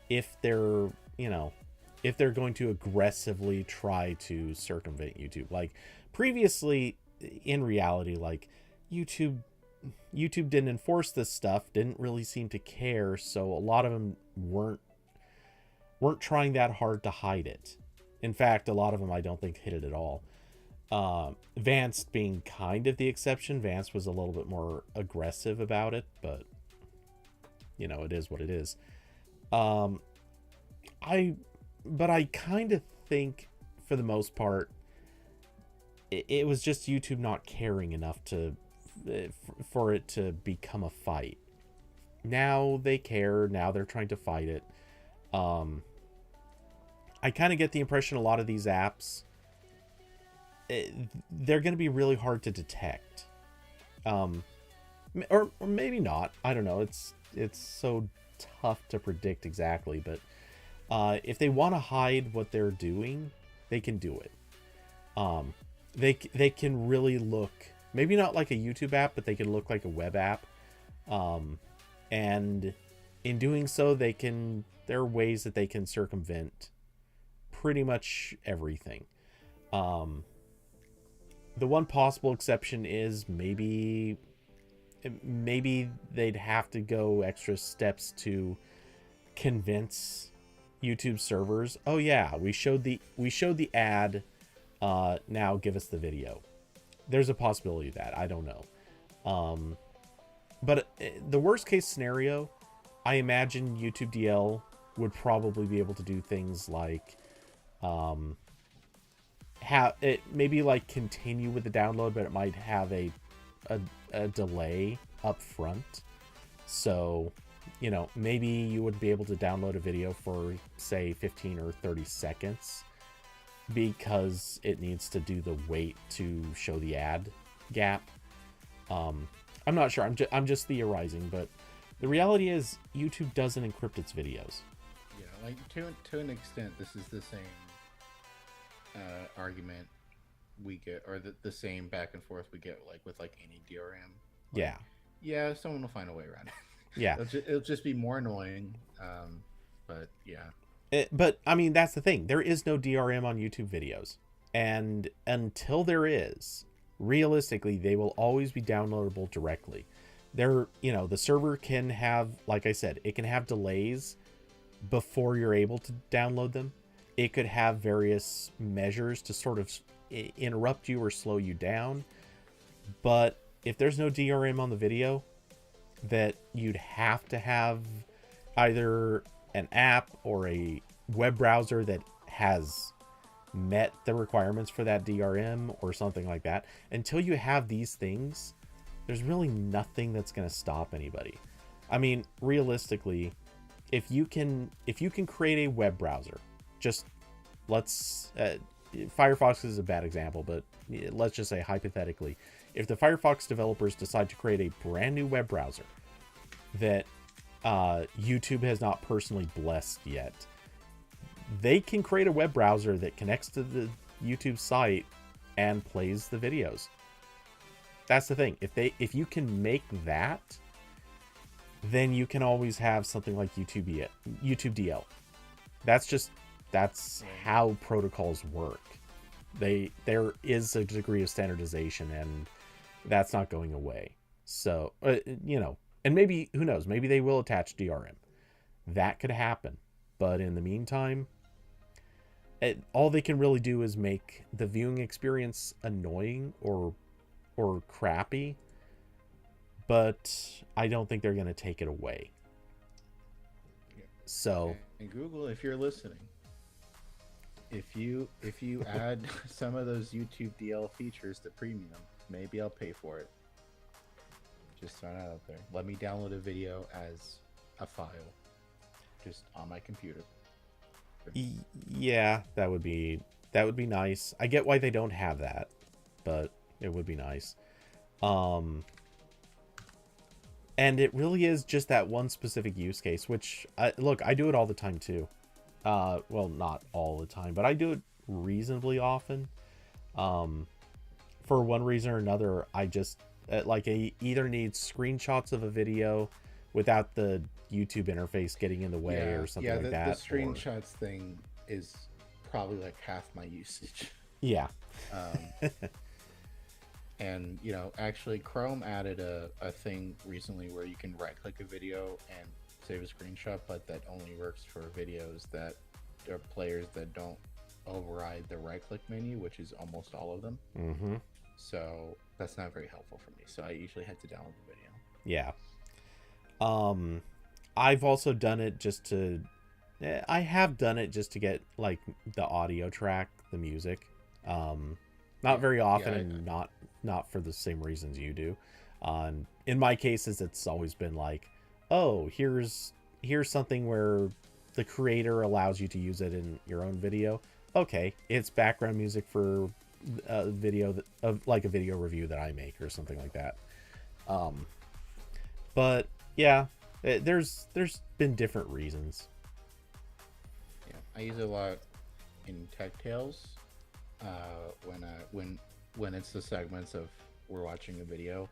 if they're, if they're going to aggressively try to circumvent YouTube. Like previously, in reality, like YouTube didn't enforce this stuff, didn't really seem to care, so a lot of them weren't trying that hard to hide it. In fact, a lot of them I don't think hit it at all. Vance being kind of the exception. Vance was a little bit more aggressive about it, but it is what it is. I kind of think for the most part it was just YouTube not caring enough for it to become a fight. Now they care. Now they're trying to fight it. I kind of get the impression a lot of these apps, they're going to be really hard to detect. Or maybe not. I don't know. It's so tough to predict exactly. But if they want to hide what they're doing, they can do it. They can really look, maybe not like a YouTube app, but they can look like a web app. And in doing so, there are ways that they can circumvent pretty much everything. The one possible exception is maybe they'd have to go extra steps to convince YouTube servers, oh yeah, we showed the ad, now give us the video. There's a possibility of that. I don't know. But the worst case scenario, I imagine YouTube DL would probably be able to do things like have it maybe like continue with the download, but it might have a delay up front. So, maybe you would be able to download a video for say 15 or 30 seconds because it needs to do the wait to show the ad gap. I'm not sure. I'm just theorizing, but the reality is YouTube doesn't encrypt its videos.
Yeah, like to an extent, this is the same argument we get, or the same back and forth we get like with like any DRM. Like, yeah, someone will find a way around it.
Yeah,
it'll just be more annoying. But yeah.
But I mean, that's the thing. There is no DRM on YouTube videos, and until there is, realistically, they will always be downloadable directly. The server can have, like I said, it can have delays before you're able to download them. It could have various measures to sort of interrupt you or slow you down. But if there's no DRM on the video, that you'd have to have either an app or a web browser that has met the requirements for that DRM or something like that. Until you have these things, there's really nothing that's going to stop anybody. I mean, realistically, if you can create a web browser, just Firefox is a bad example, but let's just say hypothetically, if the Firefox developers decide to create a brand new web browser that YouTube has not personally blessed yet, they can create a web browser that connects to the YouTube site and plays the videos. That's the thing. If you can make that, then you can always have something like YouTube DL. That's how protocols work. There is a degree of standardization, and that's not going away. So, and maybe, who knows, maybe they will attach DRM. That could happen. But in the meantime, all they can really do is make the viewing experience annoying or crappy, but I don't think they're going to take it away.
Yeah.
So,
And Google, if you're listening, if you add some of those YouTube DL features to premium, maybe I'll pay for it. Just throwing it out there. Let me download a video as a file, just on my computer.
yeah, that would be nice. I get why they don't have that, but it would be nice. Um, and it really is just that one specific use case, which look, I do it all the time too. Well, not all the time, but I do it reasonably often. For one reason or another, I just like I either need screenshots of a video without the YouTube interface getting in the way or something like that.
The screenshots thing is probably like half my usage.
Yeah.
And actually Chrome added a thing recently where you can right click a video and save a screenshot, but that only works for videos that are players that don't override the right click menu, which is almost all of them.
Mm-hmm.
So that's not very helpful for me. So I usually had to download the video.
Yeah. I've also done it just to I have done it just to get like the audio track, the music. Not very often, and not for the same reasons you do. In my cases, it's always been like, oh, here's something where the creator allows you to use it in your own video. Okay, it's background music for a video like a video review that I make or something like that. But yeah, there's been different reasons.
Yeah, I use it a lot in Tech Tales. When it's the segments of we're watching a video,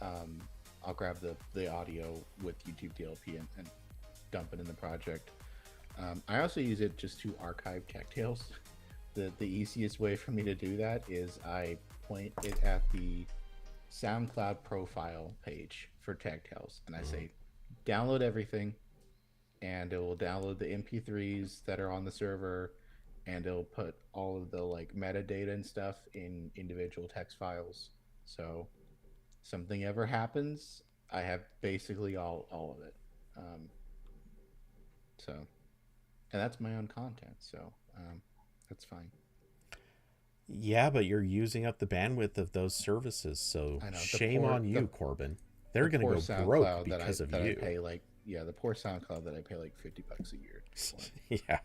I'll grab the audio with YouTube DLP and dump it in the project. I also use it just to archive Tech Tales. The easiest way for me to do that is I point it at the SoundCloud profile page for Tech Tales, and I say download everything, and it will download the MP3s that are on the server, and it'll put all of the like metadata and stuff in individual text files. So something ever happens, I have basically all of it. And that's my own content, so that's fine.
Yeah, but you're using up the bandwidth of those services, so shame on you, Corbin. They're going to go broke because of you.
I pay the poor SoundCloud that I pay like $50 a year.
Yeah.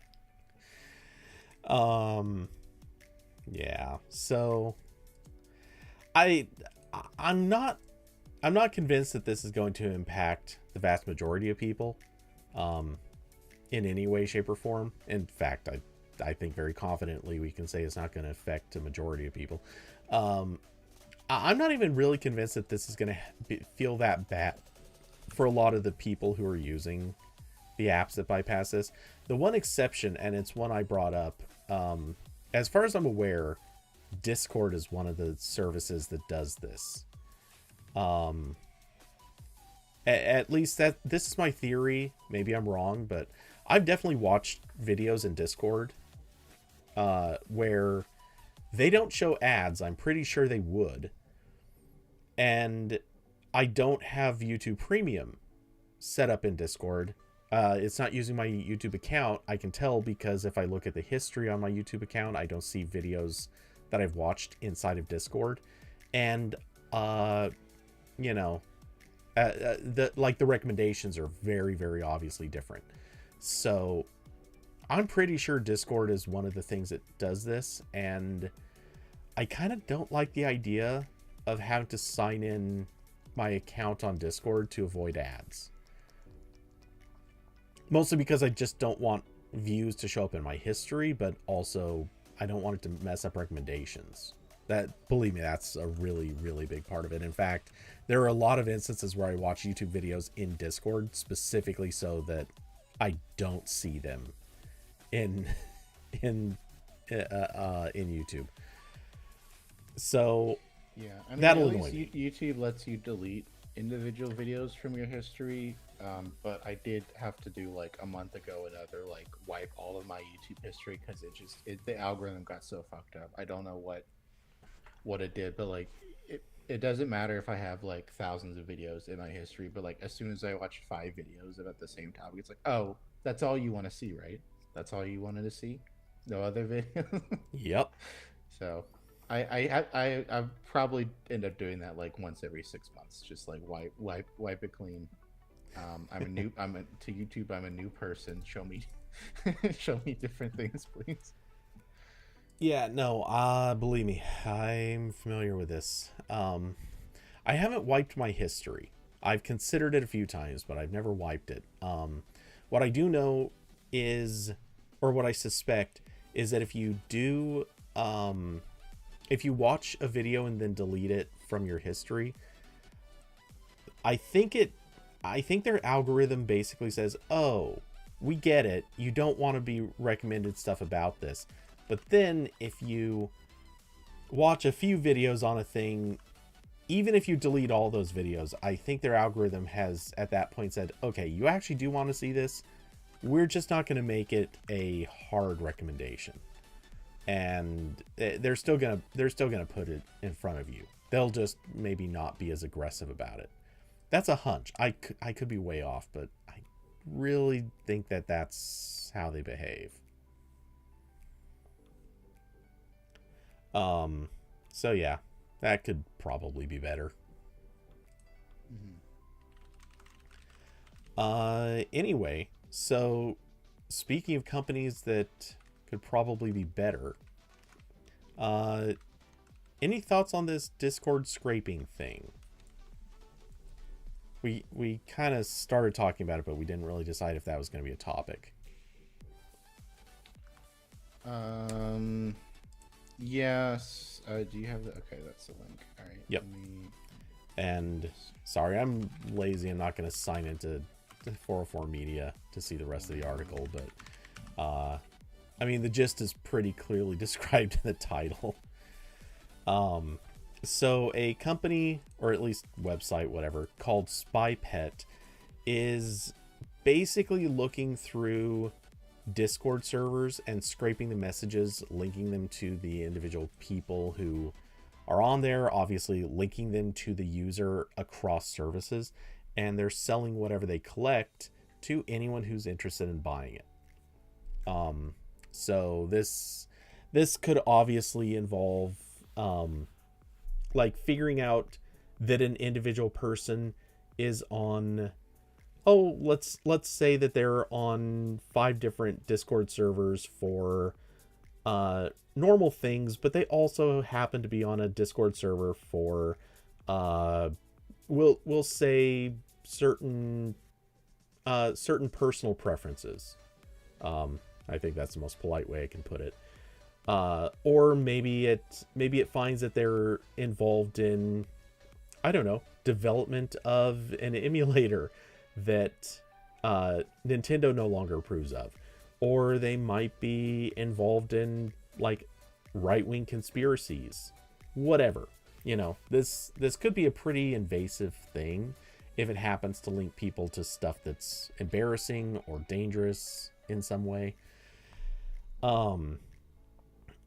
Yeah. So I'm not convinced that this is going to impact the vast majority of people in any way, shape, or form. In fact, I think very confidently we can say it's not going to affect a majority of people. I'm not even really convinced that this is going to feel that bad for a lot of the people who are using the apps that bypass this. The one exception, and it's one I brought up, as far as I'm aware, Discord is one of the services that does this. At least this is my theory. Maybe I'm wrong, but I've definitely watched videos in Discord where they don't show ads. I'm pretty sure they would. And I don't have YouTube Premium set up in Discord. It's not using my YouTube account. I can tell because if I look at the history on my YouTube account, I don't see videos that I've watched inside of Discord. And, the recommendations are very, very obviously different. So I'm pretty sure Discord is one of the things that does this. And I kind of don't like the idea of having to sign in my account on Discord to avoid ads. Mostly because I just don't want views to show up in my history, but also I don't want it to mess up recommendations. Believe me, that's a really, really big part of it. In fact, there are a lot of instances where I watch YouTube videos in Discord specifically so that I don't see them in YouTube. So
yeah, I mean,
that'll annoy me.
YouTube lets you delete individual videos from your history But I did have to do like a month ago another like wipe all of my YouTube history because the algorithm got so fucked up. I don't know what it did, but like it doesn't matter if I have like thousands of videos in my history, but like as soon as I watch 5 videos about the same topic, it's like, oh, that's all you want to see, right? That's all you wanted to see. No other videos.
Yep.
So I probably end up doing that like once every 6 months, just like wipe it clean. To YouTube. I'm a new person. Show me, show me different things, please.
Yeah, no, believe me, I'm familiar with this. I haven't wiped my history. I've considered it a few times, but I've never wiped it. What I do know is, or what I suspect, is that if you watch a video and then delete it from your history, I think it, I think their algorithm basically says, "Oh, we get it. You don't want to be recommended stuff about this." But then if you watch a few videos on a thing, even if you delete all those videos, I think their algorithm has at that point said, "Okay, you actually do want to see this. We're just not going to make it a hard recommendation." And they're still gonna put it in front of you. They'll just maybe not be as aggressive about it. That's a hunch. I could be way off, but I really think that that's how they behave. So yeah, that could probably be better.
Mhm.
Anyway, so speaking of companies that could probably be better, uh, any thoughts on this Discord scraping thing? We kind of started talking about it, but we didn't really decide if that was going to be a topic.
Um. Yes. Do you have the? Okay, that's the link. All right.
Yep. And sorry, I'm lazy. I'm not going to sign into 404 Media to see the rest of the article, but I mean, the gist is pretty clearly described in the title. So a company, or at least website, whatever, called SpyPet is basically looking through Discord servers and scraping the messages, linking them to the individual people who are on there, obviously linking them to the user across services, and they're selling whatever they collect to anyone who's interested in buying it. So this could obviously involve like figuring out that an individual person is on, oh, let's say that they're on 5 different Discord servers for normal things, but they also happen to be on a Discord server for we'll say certain personal preferences. I think that's the most polite way I can put it. Or maybe it finds that they're involved in, I don't know, development of an emulator that Nintendo no longer approves of, or they might be involved in like right-wing conspiracies, whatever. You know, this could be a pretty invasive thing if it happens to link people to stuff that's embarrassing or dangerous in some way.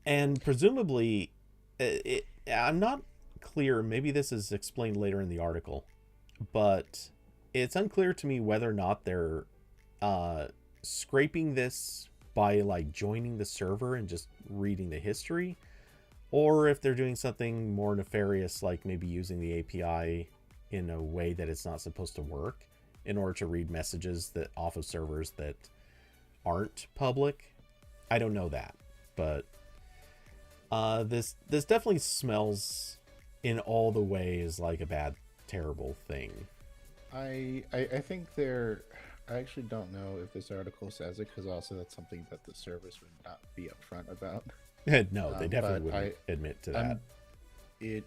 And presumably, I'm not clear, maybe this is explained later in the article, but it's unclear to me whether or not they're scraping this by like joining the server and just reading the history, or if they're doing something more nefarious, like maybe using the API in a way that it's not supposed to work in order to read messages that off of servers that aren't public. I don't know that, but this definitely smells in all the ways like a bad, terrible thing.
I think they're. I actually don't know if this article says it because also that's something that the service would not be upfront about.
No, they definitely wouldn't admit to that.
It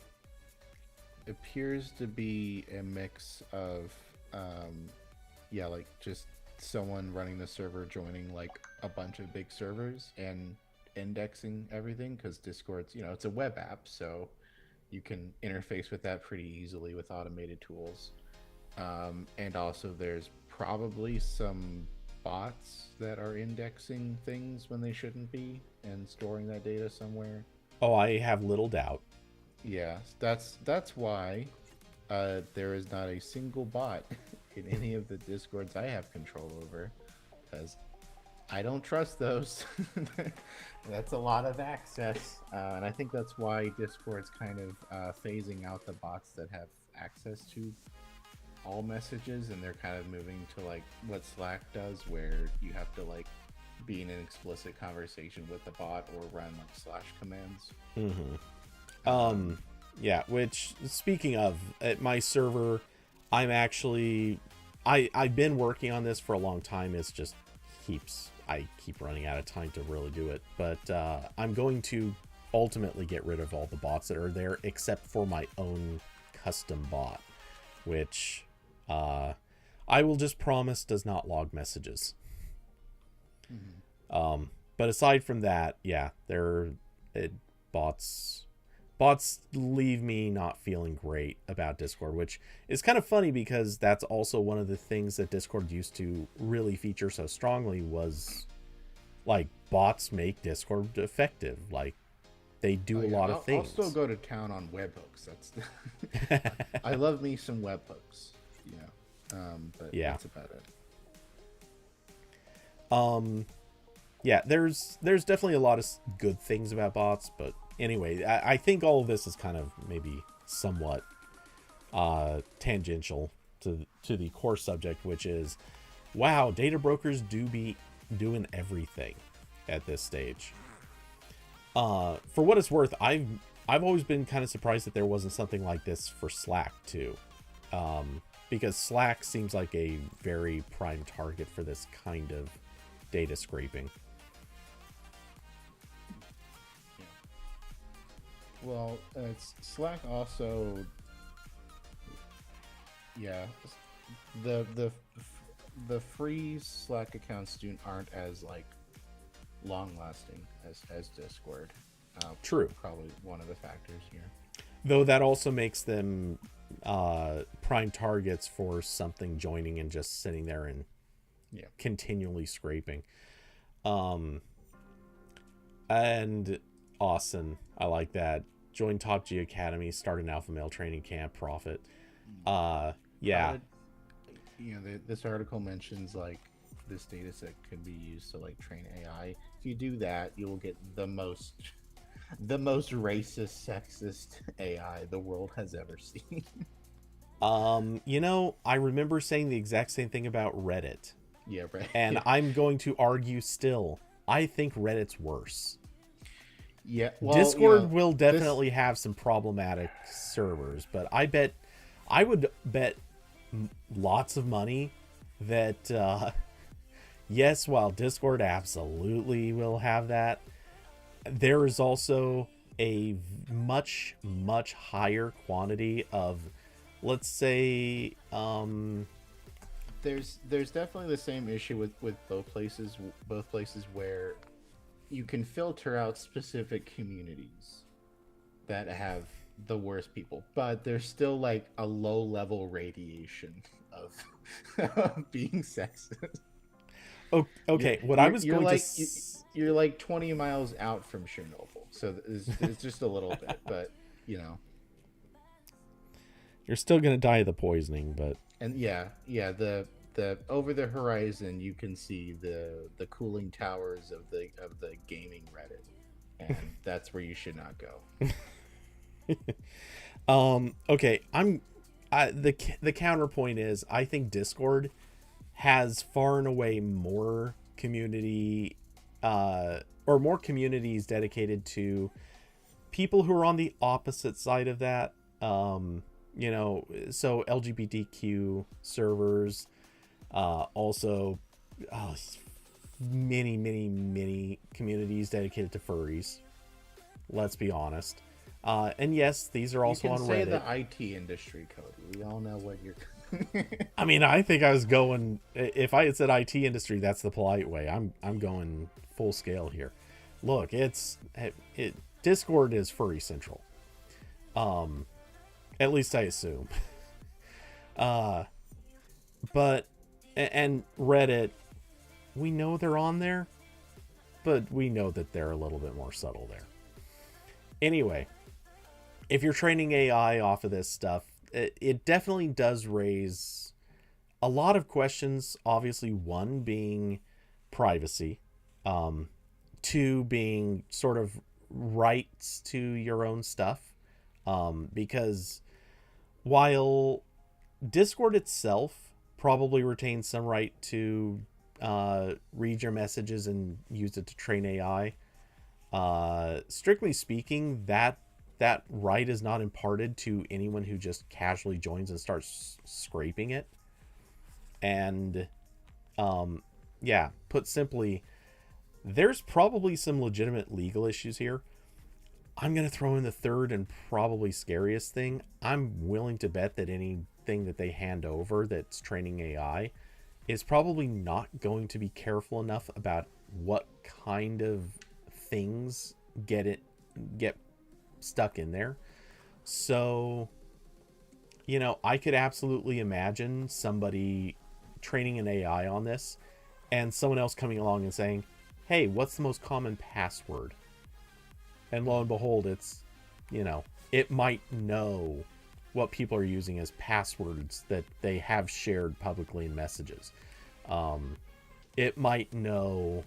appears to be a mix of, yeah, like just someone running the server joining like a bunch of big servers and indexing everything because Discord's, it's a web app, so you can interface with that pretty easily with automated tools. And also there's probably some bots that are indexing things when they shouldn't be and storing that data somewhere.
Oh, I have little doubt.
Yeah, that's why there is not a single bot in any of the Discords I have control over, because I don't trust those. That's a lot of access, and I think that's why Discord's kind of phasing out the bots that have access to all messages, and they're kind of moving to like what Slack does, where you have to like be in an explicit conversation with the bot or run like slash commands.
Yeah, which, speaking of, at my server, I'm actually I've been working on this for a long time. It's just I keep running out of time to really do it, but I'm going to ultimately get rid of all the bots that are there except for my own custom bot, which I will just promise does not log messages. But aside from that, yeah, bots leave me not feeling great about Discord, which is kind of funny because that's also one of the things that Discord used to really feature so strongly was like bots make Discord effective. Like they do a lot of things.
I'll still go to town on webhooks. That's I love me some webhooks. Yeah. But
yeah,
that's about it.
Yeah, there's definitely a lot of good things about bots, but anyway, I think all of this is kind of maybe somewhat tangential to the core subject, which is, wow, data brokers do be doing everything at this stage. For what it's worth, I've always been kind of surprised that there wasn't something like this for Slack too, because Slack seems like a very prime target for this kind of data scraping.
Well, Slack also, yeah, the free Slack accounts aren't as like long lasting as Discord.
True.
Probably one of the factors here.
Though that also makes them prime targets for something joining and just sitting there and continually scraping. And Austin, I like that. Join Top G Academy, start an alpha male training camp, profit. Yeah.
This article mentions like this data set could be used to like train AI. If you do that, you will get the most racist, sexist AI the world has ever seen.
I remember saying the exact same thing about Reddit.
Yeah, right.
And I'm going to argue still, I think Reddit's worse.
Yeah, well,
Discord will definitely have some problematic servers, but I would bet lots of money that yes, while Discord absolutely will have that, there is also a much higher quantity of, let's say,
there's definitely the same issue with both places where you can filter out specific communities that have the worst people, but there's still like a low level radiation of being sexist.
Oh, okay,
you're like 20 miles out from Chernobyl, so it's just a little bit, but
you're still gonna die of the poisoning, but
the over the horizon you can see the cooling towers of the gaming Reddit, and that's where you should not
go. Okay, the counterpoint is I think Discord has far and away more community or more communities dedicated to people who are on the opposite side of that. So LGBTQ servers, also many communities dedicated to furries. Let's be honest. And yes, these are also on Reddit.
You can say the IT industry, Cody. We all know what you're...
I mean, I think I was going... If I had said IT industry, that's the polite way. I'm going full scale here. Look, Discord is furry central. At least I assume. But And Reddit, we know they're on there, but we know that they're a little bit more subtle there. Anyway, if you're training AI off of this stuff, it definitely does raise a lot of questions. Obviously, one being privacy, two being sort of rights to your own stuff, because while Discord itself probably retains some right to read your messages and use it to train AI, strictly speaking, that right is not imparted to anyone who just casually joins and starts scraping it. And yeah, put simply, there's probably some legitimate legal issues here. I'm going to throw in the third and probably scariest thing. I'm willing to bet that anything that they hand over that's training AI is probably not going to be careful enough about what kind of things get stuck in there. So, I could absolutely imagine somebody training an AI on this and someone else coming along and saying, hey, what's the most common password? And lo and behold, it's, it might know what people are using as passwords that they have shared publicly in messages. It might know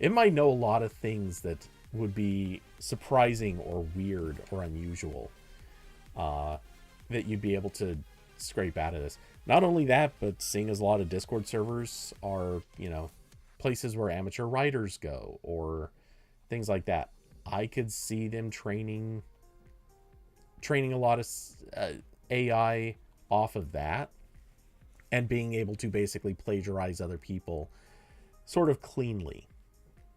a lot of things that would be surprising or weird or unusual, that you'd be able to scrape out of this. Not only that, but seeing as a lot of Discord servers are, places where amateur writers go or things like that, I could see them training a lot of AI off of that and being able to basically plagiarize other people sort of cleanly.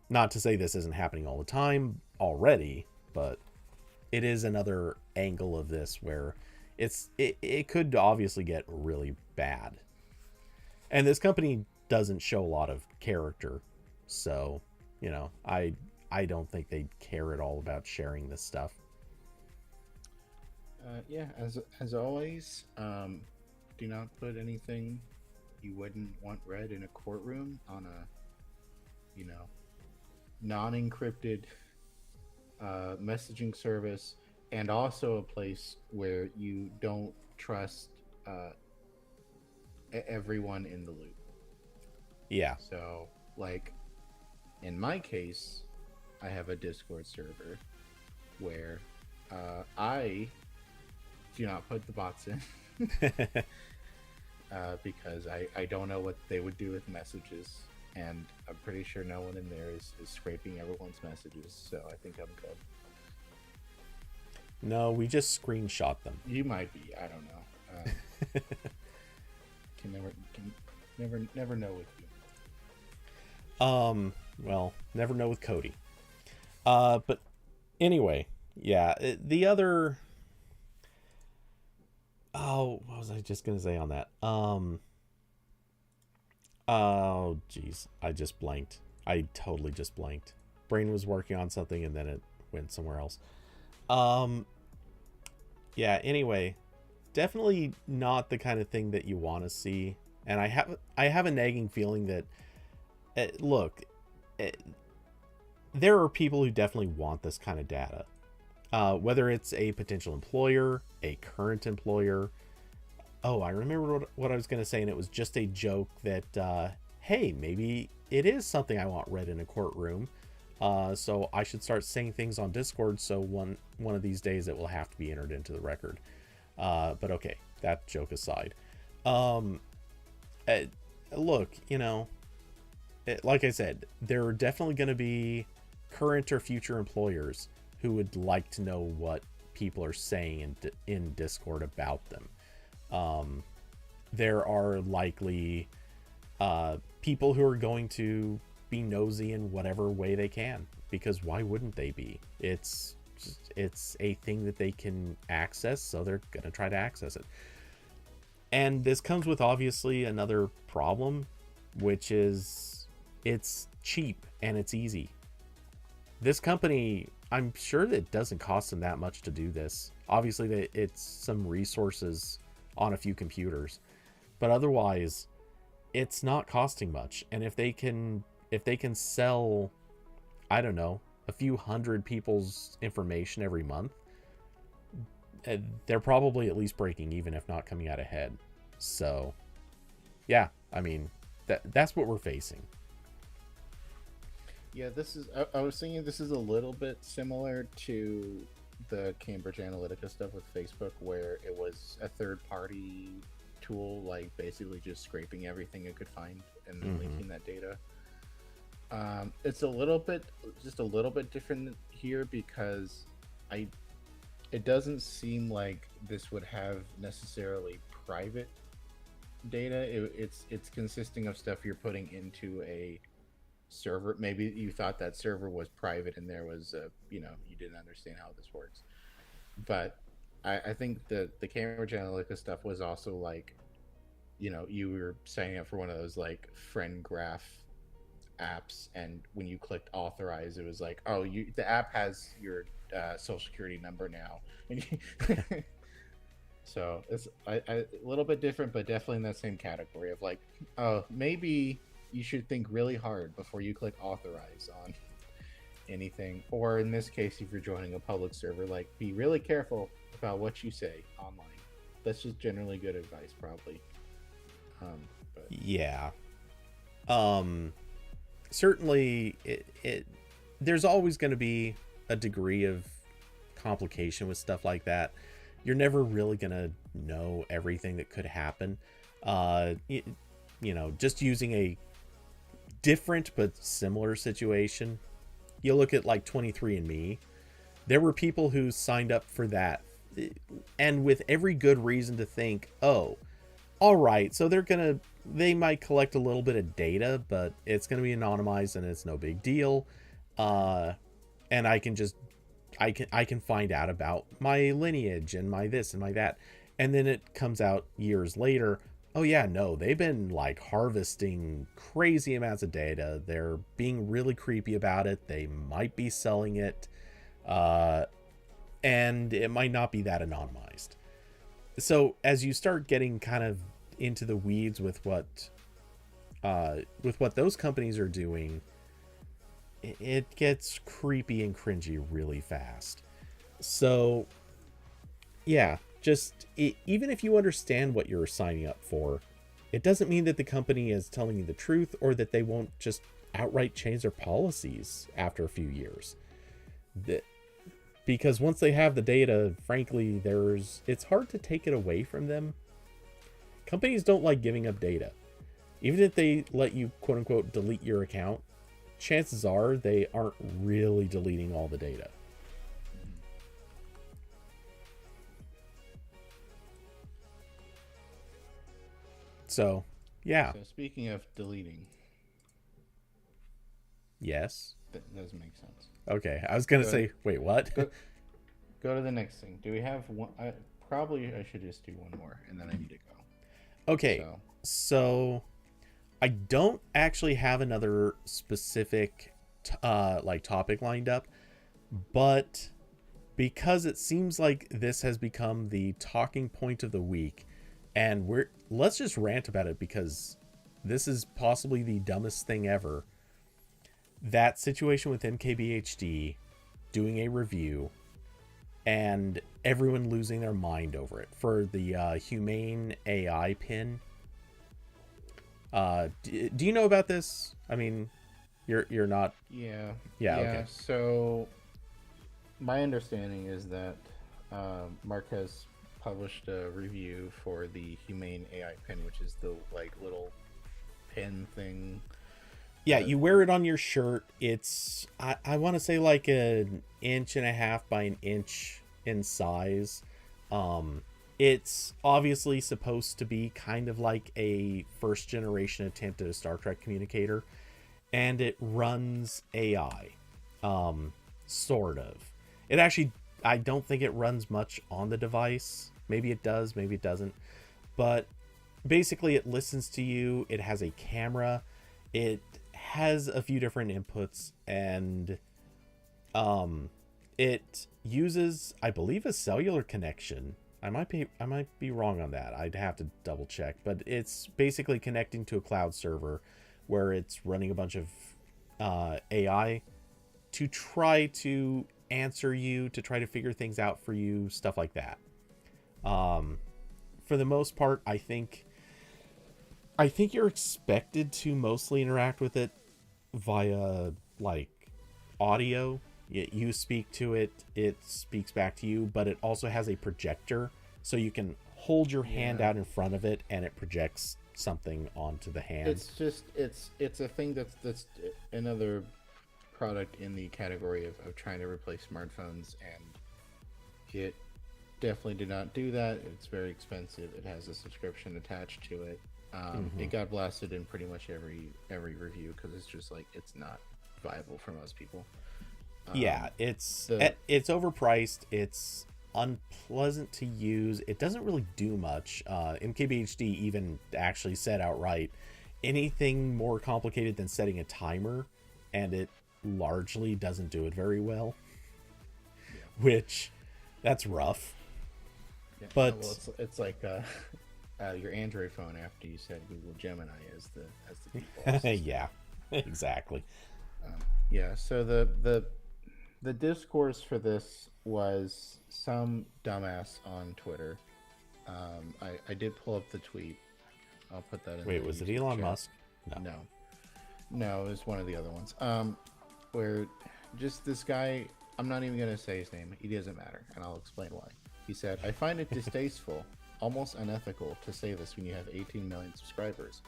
Not to say this isn't happening all the time already, but it is another angle of this where it could obviously get really bad. And this company doesn't show a lot of character, so I don't think they care at all about sharing this stuff.
Yeah, as always, do not put anything you wouldn't want read in a courtroom on a non-encrypted messaging service, and also a place where you don't trust everyone in the loop.
Yeah.
So, like, in my case, I have a Discord server where I do not put the bots in because I don't know what they would do with messages, and I'm pretty sure no one in there is scraping everyone's messages, so I think I'm good.
No, we just screenshot them.
You might be. I don't know. Can never know with you.
Well, never know with Cody. But anyway, yeah. The other. Oh, what was I just gonna say on that? Oh, geez, I just blanked. I totally just blanked. Brain was working on something and then it went somewhere else. Yeah, anyway, definitely not the kind of thing that you want to see. And I have a nagging feeling that, there are people who definitely want this kind of data. Whether it's a potential employer, a current employer. Oh, I remember what I was going to say, and it was just a joke that, hey, maybe it is something I want read in a courtroom. So I should start saying things on Discord, so one of these days it will have to be entered into the record. But okay, that joke aside. Look, like I said, there are definitely going to be current or future employers who would like to know what people are saying in Discord about them. There are likely people who are going to be nosy in whatever way they can, because why wouldn't they be? It's a thing that they can access, so they're gonna try to access it. And this comes with obviously another problem, which is it's cheap and it's easy. This company, I'm sure that it doesn't cost them that much to do this. Obviously it's some resources on a few computers, but otherwise it's not costing much. And if they can sell, I don't know, a few hundred people's information every month, they're probably at least breaking even, if not coming out ahead. So yeah, I mean, that's what we're facing.
Yeah, this is. I was thinking this is a little bit similar to the Cambridge Analytica stuff with Facebook, where it was a third-party tool, like basically just scraping everything it could find and then linking that data. It's a little bit, just a little bit different here because it doesn't seem like this would have necessarily private data. It's consisting of stuff you're putting into a server. Maybe you thought that server was private and there was you didn't understand how this works. But I think the Cambridge Analytica stuff was also like, you were signing up for one of those like friend graph apps, and when you clicked authorize, it was like, oh, the app has your social security number now. So it's a little bit different, but definitely in that same category of like, oh, maybe you should think really hard before you click authorize on anything. Or in this case, if you're joining a public server, like, be really careful about what you say online. That's just generally good advice, probably. But...
Yeah. Certainly, there's always going to be a degree of complication with stuff like that. You're never really going to know everything that could happen. Just using a different but similar situation, you look at like 23andMe. There were people who signed up for that, and with every good reason to think, oh, all right, so they might collect a little bit of data, but it's going to be anonymized and it's no big deal. And I can find out about my lineage and my this and my that. And then it comes out years later, oh yeah, no, they've been like harvesting crazy amounts of data. They're being really creepy about it. They might be selling it. And it might not be that anonymized. So as you start getting kind of into the weeds with what those companies are doing, it gets creepy and cringy really fast. So yeah, even if you understand what you're signing up for, it doesn't mean that the company is telling you the truth, or that they won't just outright change their policies after a few years. Because once they have the data, frankly, it's hard to take it away from them. Companies don't like giving up data. Even if they let you, quote unquote, delete your account, chances are they aren't really deleting all the data. So, yeah.
So speaking of deleting.
Yes.
That doesn't make sense.
Okay, I was going to say, wait, what?
Go to the next thing. Do we have one? Probably I should just do one more, and then I need to go.
Okay, so I don't actually have another specific topic lined up, but because it seems like this has become the talking point of the week, and let's just rant about it, because this is possibly the dumbest thing ever. That situation with MKBHD doing a review and everyone losing their mind over it for the humane AI pin. Do you know about this? I mean, you're not.
Yeah.
Okay.
So my understanding is that Marquez published a review for the humane AI pin, which is the like little pin thing.
Yeah, you wear it on your shirt. It's I want to say like 1.5 inches by 1 inch in size. It's obviously supposed to be kind of like a first generation attempt at a Star Trek communicator, and it runs AI. Sort of. It actually, I don't think it runs much on the device. Maybe it does, maybe it doesn't. But basically it listens to you. It has a camera. It has a few different inputs, and it uses, I believe, a cellular connection I might be wrong on that. I'd have to double check, but it's basically connecting to a cloud server where it's running a bunch of AI to try to answer you, to try to figure things out for you, stuff like that. Um, for the most part, I think you're expected to mostly interact with it via like audio. You speak to it, it speaks back to you, but it also has a projector, so you can hold your hand
Yeah.
out in front of it and it projects something onto the hand.
It's a thing that's another product in the category of trying to replace smartphones, and it definitely did not do that. It's very expensive. It has a subscription attached to it.
Hmm.
It got blasted in pretty much every review because it's just like it's not viable for most people.
Yeah,
Um, the
it's overpriced. It's unpleasant to use. It doesn't really do much. MKBHD even actually said outright, anything more complicated than setting a timer, and it largely doesn't do it very well.
Yeah,
Which, that's rough.
yeah. Well,
But
it's like your Android phone after you set Google Gemini as the default system.
yeah, exactly.
Yeah. So the discourse for this was some dumbass on Twitter. I did pull up the tweet. I'll put that in the
Wait, was it
YouTube
Elon
chat.
Musk? No.
No, no, it was one of the other ones. Where just this guy, I'm not even gonna say his name. He doesn't matter, and I'll explain why. He said, "I find it distasteful, almost unethical, to say this when you have 18 million subscribers.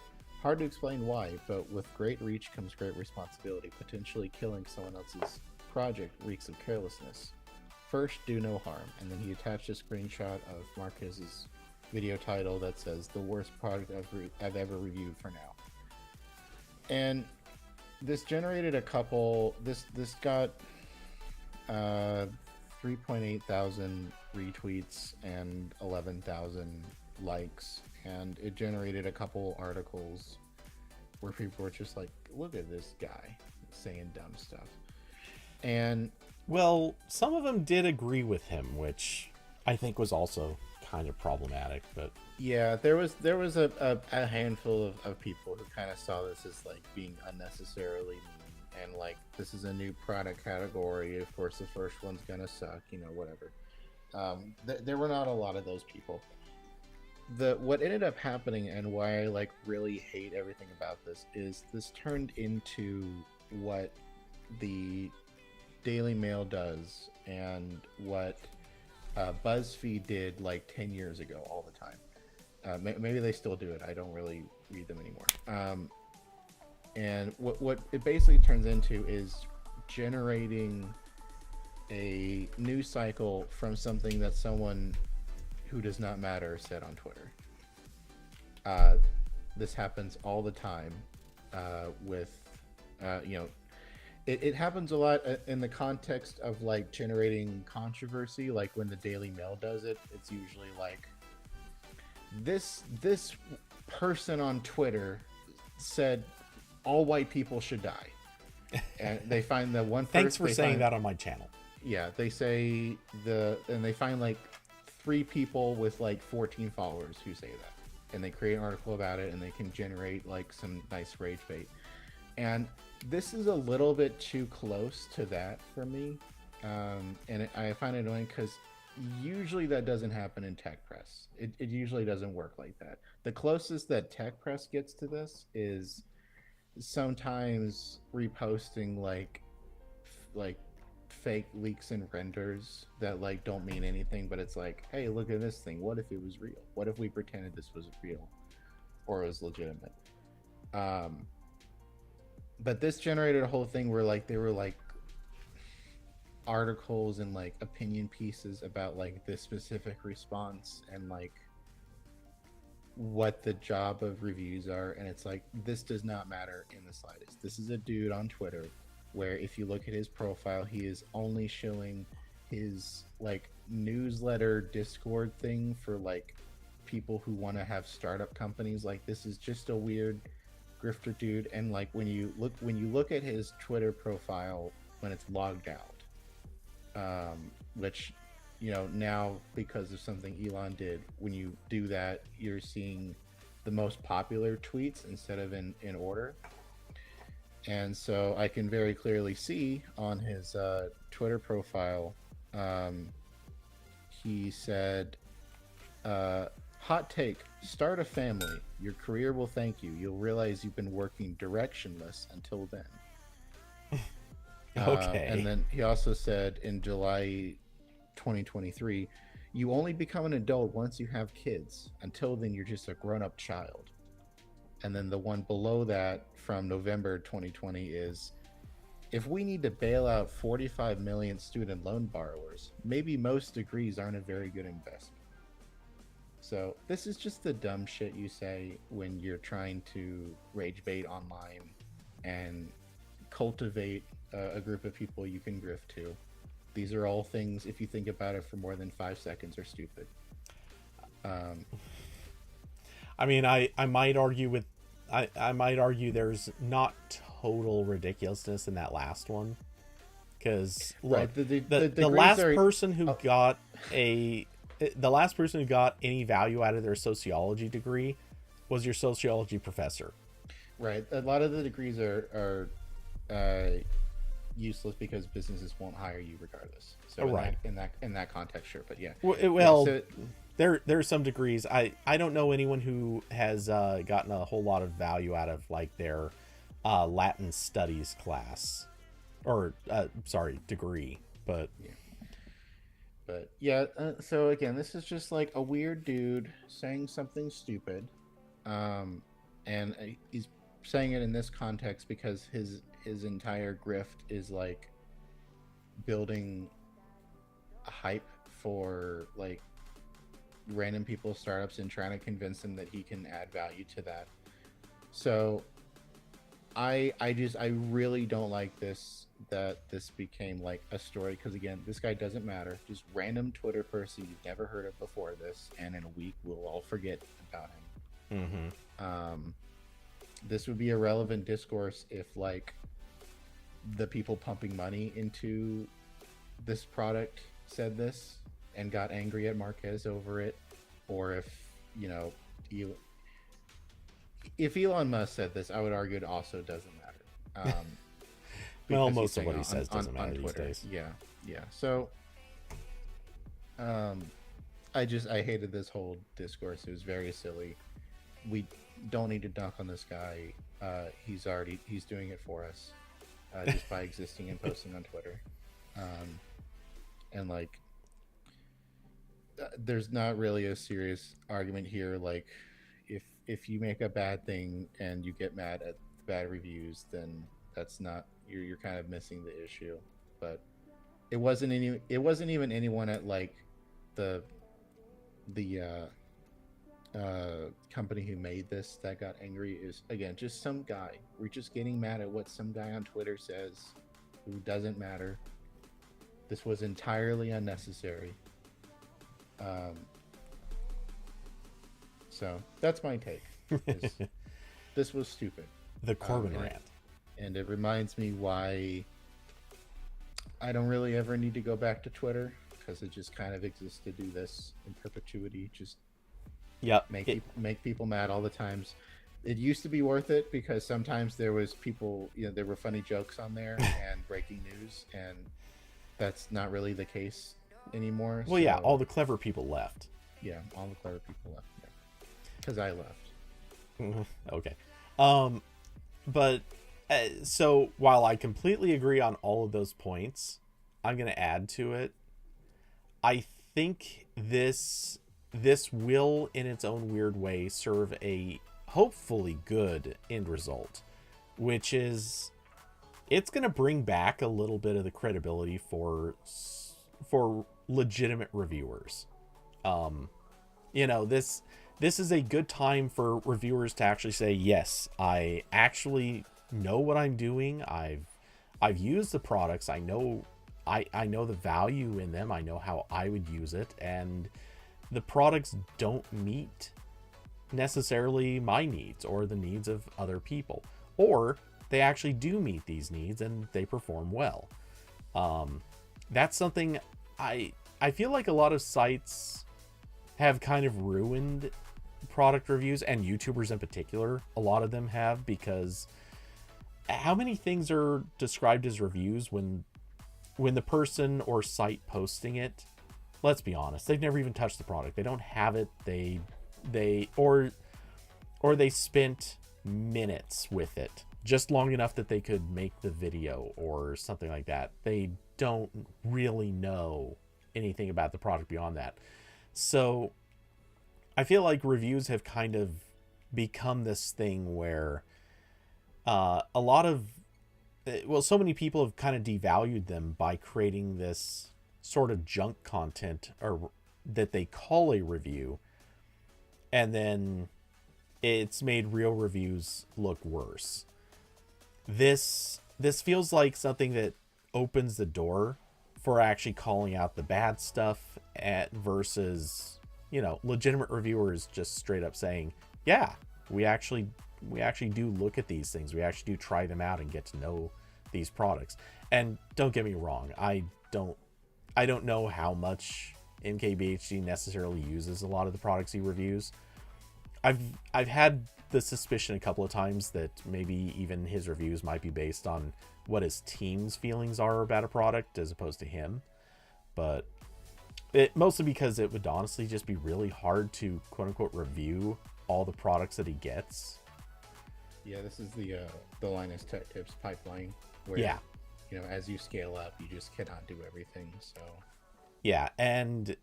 Hard to explain why, but with great reach comes great responsibility. Potentially killing someone else's project reeks of carelessness. First, do no harm." And then he attached a screenshot of Marquez's video title that says, "The worst product I've ever reviewed for now." And this generated a couple. This got 3.8 thousand retweets and 11,000 likes, and it generated a couple articles where people were just like, "Look at this guy saying dumb stuff." And
Well, some of them did agree with him, which I think was also kind of problematic. But
yeah, there was a handful of people who kind of saw this as like being unnecessarily mean, and like this is a new product category. Of course, the first one's gonna suck, whatever. There were not a lot of those people. What ended up happening, and why I like really hate everything about this, is this turned into what the Daily Mail does and what BuzzFeed did like 10 years ago all the time. Maybe they still do it. I don't really read them anymore. And what it basically turns into is generating a news cycle from something that someone who does not matter said on Twitter. Uh, this happens all the time with, you know, it happens a lot in the context of like generating controversy. Like when the Daily Mail does it, it's usually like this person on Twitter said all white people should die, and they find the one.
thanks for saying that on my channel.
Yeah, they say and they find like 3 people with like 14 followers who say that, and they create an article about it, and they can generate like some nice rage bait. And this is a little bit too close to that for me, and I find it annoying because usually that doesn't happen in tech press. It usually doesn't work like that. The closest that tech press gets to this is sometimes reposting like fake leaks and renders that like don't mean anything, but it's like, hey, look at this thing. What if it was real? What if we pretended this was real or it was legitimate? But this generated a whole thing where like they were like articles and like opinion pieces about like this specific response and like what the job of reviews are, and it's like this does not matter in the slightest. This is a dude on Twitter where if you look at his profile, he is only showing his like newsletter Discord thing for like people who want to have startup companies. Like this is just a weird grifter dude. And like when you look at his Twitter profile when it's logged out, which now because of something Elon did, when you do that, you're seeing the most popular tweets instead of in order. And so I can very clearly see on his Twitter profile, he said, hot take, start a family. Your career will thank you. You'll realize you've been working directionless until then.
Okay.
And then he also said in July 2023, you only become an adult once you have kids. Until then, you're just a grown-up child. And then the one below that from November 2020 is, if we need to bail out 45 million student loan borrowers, maybe most degrees aren't a very good investment. So this is just the dumb shit you say when you're trying to rage bait online and cultivate a group of people you can grift to. These are all things, if you think about it for more than 5 seconds, are stupid.
I mean, I might argue I might argue there's not total ridiculousness in that last one, because look,
right,
the last person who got the last person who got any value out of their sociology degree was your sociology professor.
Right, a lot of the degrees are useless because businesses won't hire you regardless. So
right.
in that context, sure, but yeah.
Well,
so,
there's some degrees. I don't know anyone who has gotten a whole lot of value out of like their Latin studies class, or degree. But
so again, this is just like a weird dude saying something stupid, and he's saying it in this context because his entire grift is like building a hype for like random people, startups, and trying to convince them that he can add value to that. So I really don't like this, that this became like a story, because again, this guy doesn't matter, just random Twitter person you've never heard of before this, and in a week we'll all forget about him. This would be a relevant discourse if like the people pumping money into this product said this and got angry at Marquez over it, or if if Elon Musk said this, I would argue it also doesn't matter.
Well, most of what he says doesn't matter these days.
Yeah. So, I hated this whole discourse. It was very silly. We don't need to dunk on this guy. He's doing it for us, just by existing and posting on Twitter. And like, there's not really a serious argument here. Like, if you make a bad thing and you get mad at the bad reviews, then that's not, you're kind of missing the issue. But it wasn't even anyone at like the company who made this that got angry. Is again just some guy. We're just getting mad at what some guy on Twitter says who doesn't matter. This was entirely unnecessary. So that's my take. This was stupid.
The Corbin rant.
And it reminds me why I don't really ever need to go back to Twitter, because it just kind of exists to do this in perpetuity. Just make people mad all the times. It used to be worth it because sometimes there was people, there were funny jokes on there and breaking news, and that's not really the case anymore.
Well, yeah, all the clever people left.
Yeah, all the clever people left. Because I left.
Okay. But so while I completely agree on all of those points, I'm going to add to it. I think this will, in its own weird way, serve a hopefully good end result, which is it's going to bring back a little bit of the credibility for legitimate reviewers. This is a good time for reviewers to actually say, yes, I actually know what I'm doing. I've used the products. I know the value in them. I know how I would use it, and the products don't meet necessarily my needs or the needs of other people, or they actually do meet these needs and they perform well. That's something I I feel like a lot of sites have kind of ruined product reviews, and YouTubers in particular. A lot of them have, because how many things are described as reviews when the person or site posting it, let's be honest, they've never even touched the product. They don't have it. Or they spent minutes with it, just long enough that they could make the video or something like that. They don't really know anything about the product beyond that. So I feel like reviews have kind of become this thing where a lot of, well, so many people have kind of devalued them by creating this sort of junk content, or that they call a review, and then it's made real reviews look worse. This feels like something that opens the door for actually calling out the bad stuff versus, legitimate reviewers just straight up saying, yeah, we actually do look at these things. We actually do try them out and get to know these products. And don't get me wrong, I don't know how much MKBHD necessarily uses a lot of the products he reviews. I've had the suspicion a couple of times that maybe even his reviews might be based on what his team's feelings are about a product as opposed to him. But mostly because it would honestly just be really hard to quote unquote review all the products that he gets.
Yeah, this is the Linus Tech Tips pipeline where,
yeah,
as you scale up, you just cannot do everything. So
yeah, and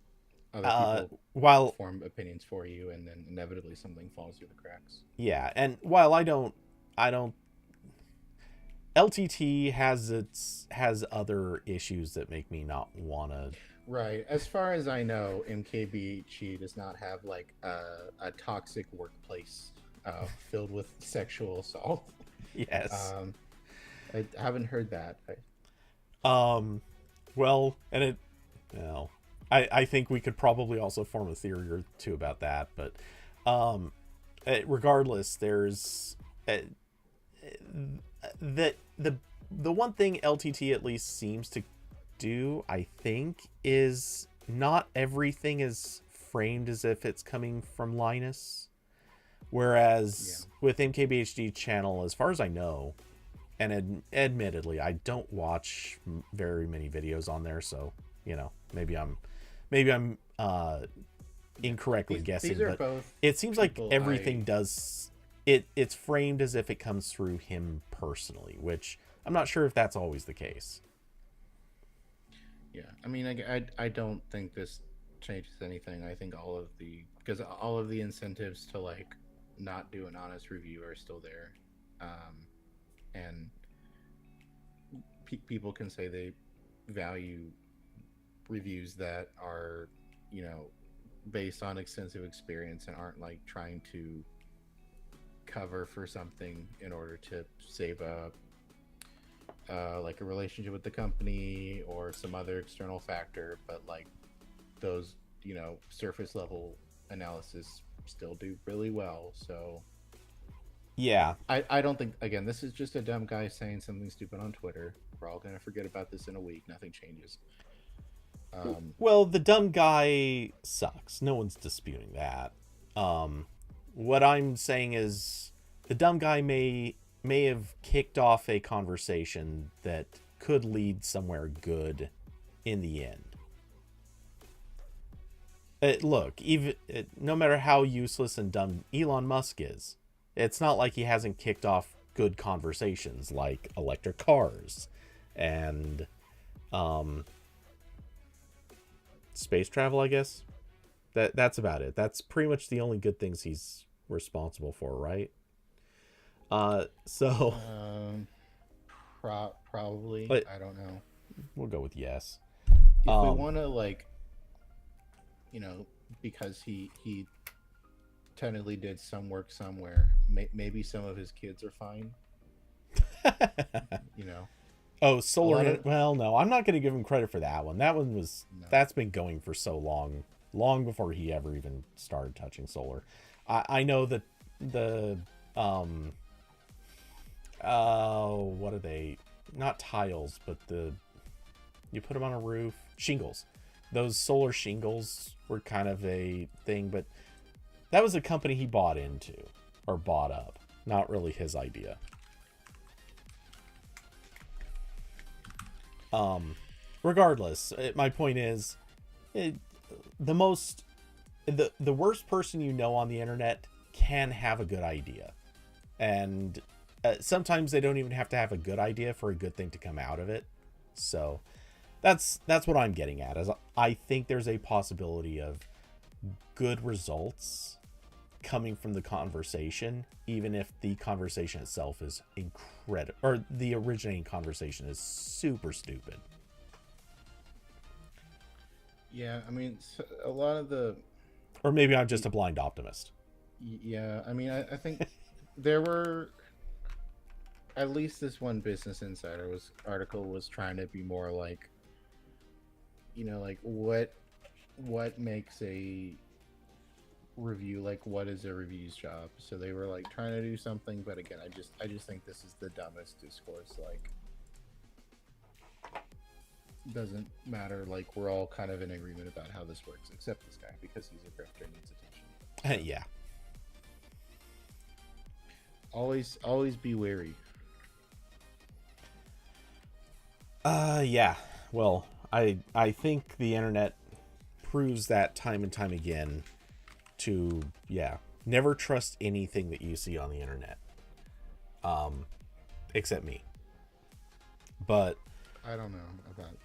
other people
while
form opinions for you, and then inevitably something falls through the cracks.
Yeah, and while I don't LTT has other issues that make me not wanna.
Right. As far as I know, MKBHD does not have like a toxic workplace filled with sexual assault.
Yes.
I haven't heard that.
Well, and it, I think we could probably also form a theory or two about that, but regardless, there's the one thing LTT at least seems to do, I think, is not everything is framed as if it's coming from Linus. Whereas with MKBHD channel, as far as I know, and admittedly, I don't watch very many videos on there, so maybe I'm incorrectly guessing, but it seems like everything it's framed as if it comes through him personally, which I'm not sure if that's always the case.
Yeah, I mean, I don't think this changes anything. I think all of the incentives to like not do an honest review are still there, and people can say they value reviews that are based on extensive experience and aren't like trying to cover for something in order to save like a relationship with the company or some other external factor, but like those surface level analysis still do really well. So
yeah,
I don't think, again, this is just a dumb guy saying something stupid on Twitter. We're all gonna forget about this in a week. Nothing changes.
Well, the dumb guy sucks. No one's disputing that. What I'm saying is the dumb guy may have kicked off a conversation that could lead somewhere good in the end. Look, no matter how useless and dumb Elon Musk is, it's not like he hasn't kicked off good conversations like electric cars and space travel, I guess. That's about it. That's pretty much the only good things he's responsible for, right?
Probably. I don't know.
We'll go with yes.
If we want to, like, because he technically did some work somewhere, maybe some of his kids are fine.
Oh, solar. Well, no, I'm not going to give him credit for that one. That one was that's been going for so long before he ever even started touching solar. I know that the what are they? Not tiles, but you put them on a roof. Shingles. those solar shingles were kind of a thing, but that was a company he bought into or bought up. Not really his idea. Regardless, my point is, the worst person you know on the internet can have a good idea, and sometimes they don't even have to have a good idea for a good thing to come out of it. So that's what I'm getting at. Is I think there's a possibility of good results coming from the conversation, even if the conversation itself is incredible, or the originating conversation is super stupid.
Yeah, I mean, a lot of the.
Or maybe I'm just a blind optimist.
Yeah, I mean, I think there were at least this one Business Insider article was trying to be more like, like what makes a review, like what is a review's job. So they were like trying to do something, but again, I just think this is the dumbest discourse. Like, doesn't matter. Like, we're all kind of in agreement about how this works, except this guy, because he's a grifter and needs attention.
Yeah.
Always be wary.
Yeah. Well, I think the internet proves that time and time again to, never trust anything that you see on the internet. Except me. But
I don't know about that.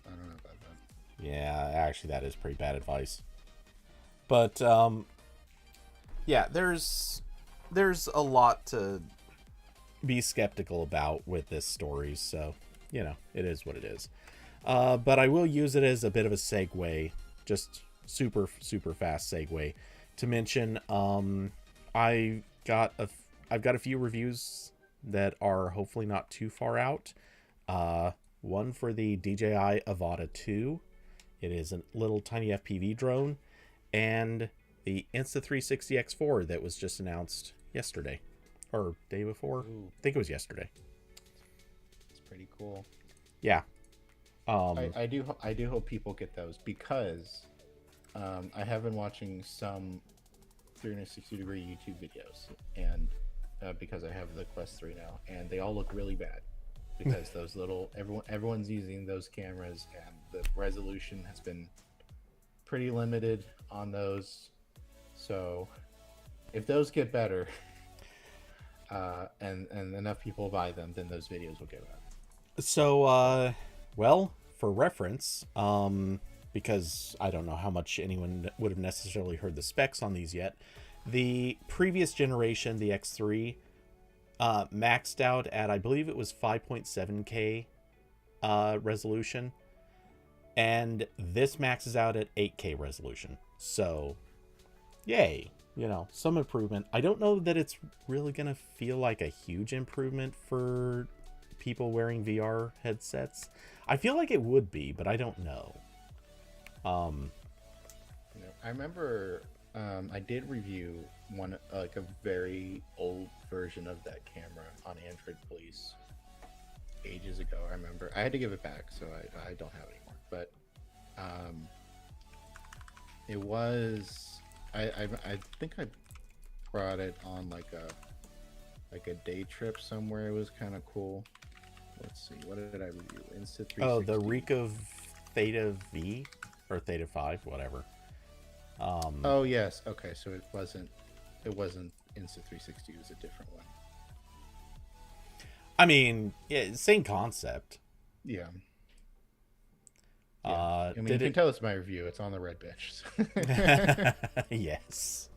Yeah, actually that is pretty bad advice. But there's a lot to be skeptical about with this story, so it is what it is. But I will use it as a bit of a segue, just super fast segue, to mention I've got a few reviews that are hopefully not too far out. One for the DJI Avata 2. It is a little tiny FPV drone, and the Insta360 X4 that was just announced yesterday, or day before.
Ooh.
I think it was yesterday.
It's pretty cool.
Yeah.
I do hope people get those, because I have been watching some 360-degree YouTube videos, and because I have the Quest 3 now, and they all look really bad because those little everyone's using those cameras, and the resolution has been pretty limited on those. So if those get better, and enough people buy them, then those videos will get better.
So well, for reference, because I don't know how much anyone would have necessarily heard the specs on these yet, the previous generation, the X3, maxed out at, I believe it was 5.7K resolution, and this maxes out at 8K resolution. So yay, some improvement. I don't know that it's really gonna feel like a huge improvement for people wearing VR headsets. I feel like it would be, but I don't know.
I remember I did review one, like a very old version of that camera on Android Police ages ago. I remember I had to give it back, so I don't have it anymore. But it was I think I brought it on like a day trip somewhere. It was kind of cool. Let's see, what did I review? Insta360.
Oh, the Ricoh Theta V or Theta 5, whatever.
Oh yes, okay, so it wasn't Insta360, it was a different one.
I mean, yeah, same concept.
Yeah.
I
mean, you can tell it's my review. It's on the Red Bitch.
Yes.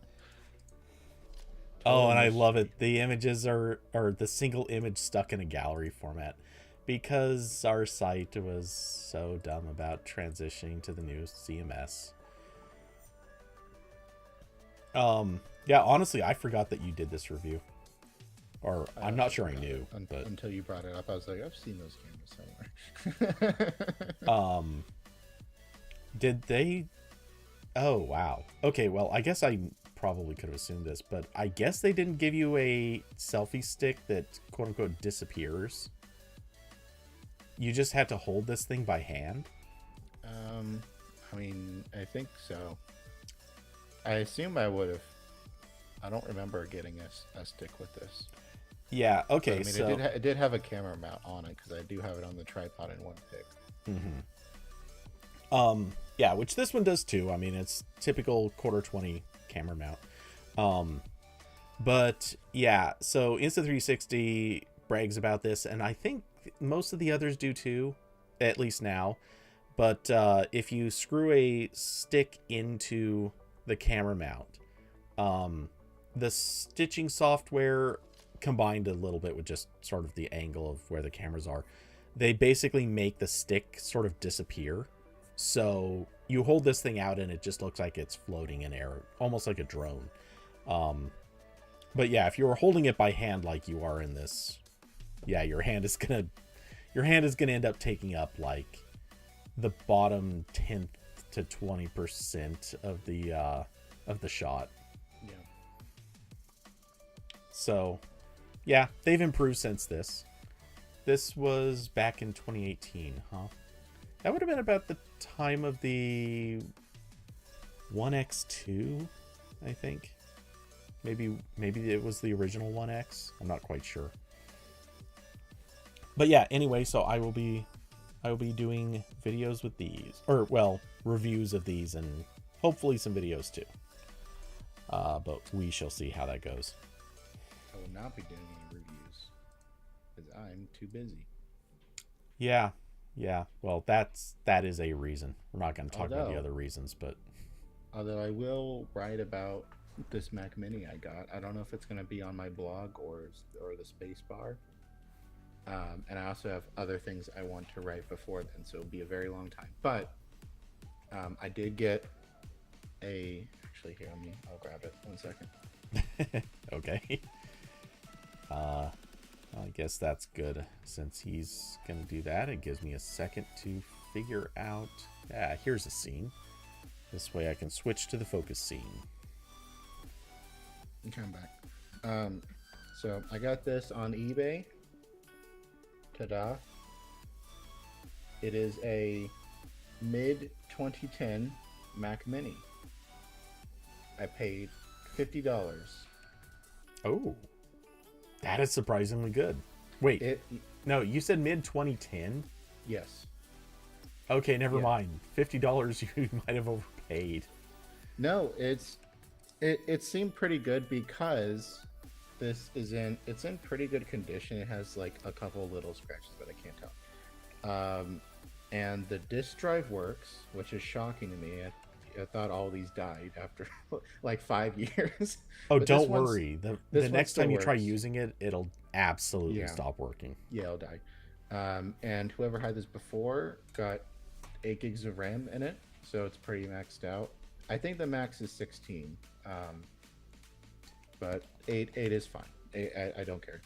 Oh, and I love it. The images are the single image stuck in a gallery format, because our site was so dumb about transitioning to the new CMS. Yeah, honestly, I forgot that you did this review. Or I'm not sure I knew, but
until you brought it up, I was like, I've seen those cameras somewhere.
Did they? Oh wow. Okay, well, I guess I probably could have assumed this, but I guess they didn't give you a selfie stick that quote unquote disappears. You just had to hold this thing by hand.
I mean, I think so. I assume I would have. I don't remember getting a stick with this.
Yeah.
But,
Okay.
I mean,
So.
it did have a camera mount on it because I do have it on the tripod in one pick.
Mhm. Yeah, which this one does too. I mean, it's typical quarter 20 camera mount. Um, but yeah, so Insta360 brags about this, and I think most of the others do too, at least now. But if you screw a stick into the camera mount, the stitching software combined a little bit with just sort of the angle of where the cameras are, they basically make the stick sort of disappear. So you hold this thing out and it just looks like it's floating in air, almost like a drone. But yeah, if you were holding it by hand like you are in this, yeah, your hand is gonna end up taking up like the bottom 10th to 20% of the shot.
Yeah.
So yeah, they've improved since this. This was back in 2018, huh? That would have been about the time of the 1X2, I think. Maybe it was the original 1X. I'm not quite sure. But yeah, anyway, so I will be doing videos with these, or well, reviews of these, and hopefully some videos too. But we shall see how that goes.
I will not be doing any reviews because I'm too busy.
Yeah. Well, that is a reason. We're not going to talk about the other reasons, but
although I will write about this Mac Mini I got. I don't know if it's going to be on my blog or the space bar. And I also have other things I want to write before then, so it'll be a very long time. But I did get actually here, I'll grab it 1 second.
Okay. I guess that's good. Since he's gonna do that, it gives me a second to figure out. Yeah, here's a scene. This way I can switch to the focus scene.
Okay, I'm back. So I got this on eBay. Ta-da. It is a mid 2010 Mac Mini. I paid $50.
Oh, that is surprisingly good. Wait, no, you said mid 2010?
Yes.
Okay, never mind. $50 you might have overpaid.
No, it seemed pretty good because it's in pretty good condition. It has like a couple little scratches, but I can't tell. And the disk drive works, which is shocking to me. I thought all these died after like 5 years.
Oh, don't worry. The next time you try
works.
using it, it'll absolutely stop working.
Yeah, it'll die. And whoever had this before got 8 gigs of RAM in it, so it's pretty maxed out. I think the max is 16, but 8 is fine. I don't care.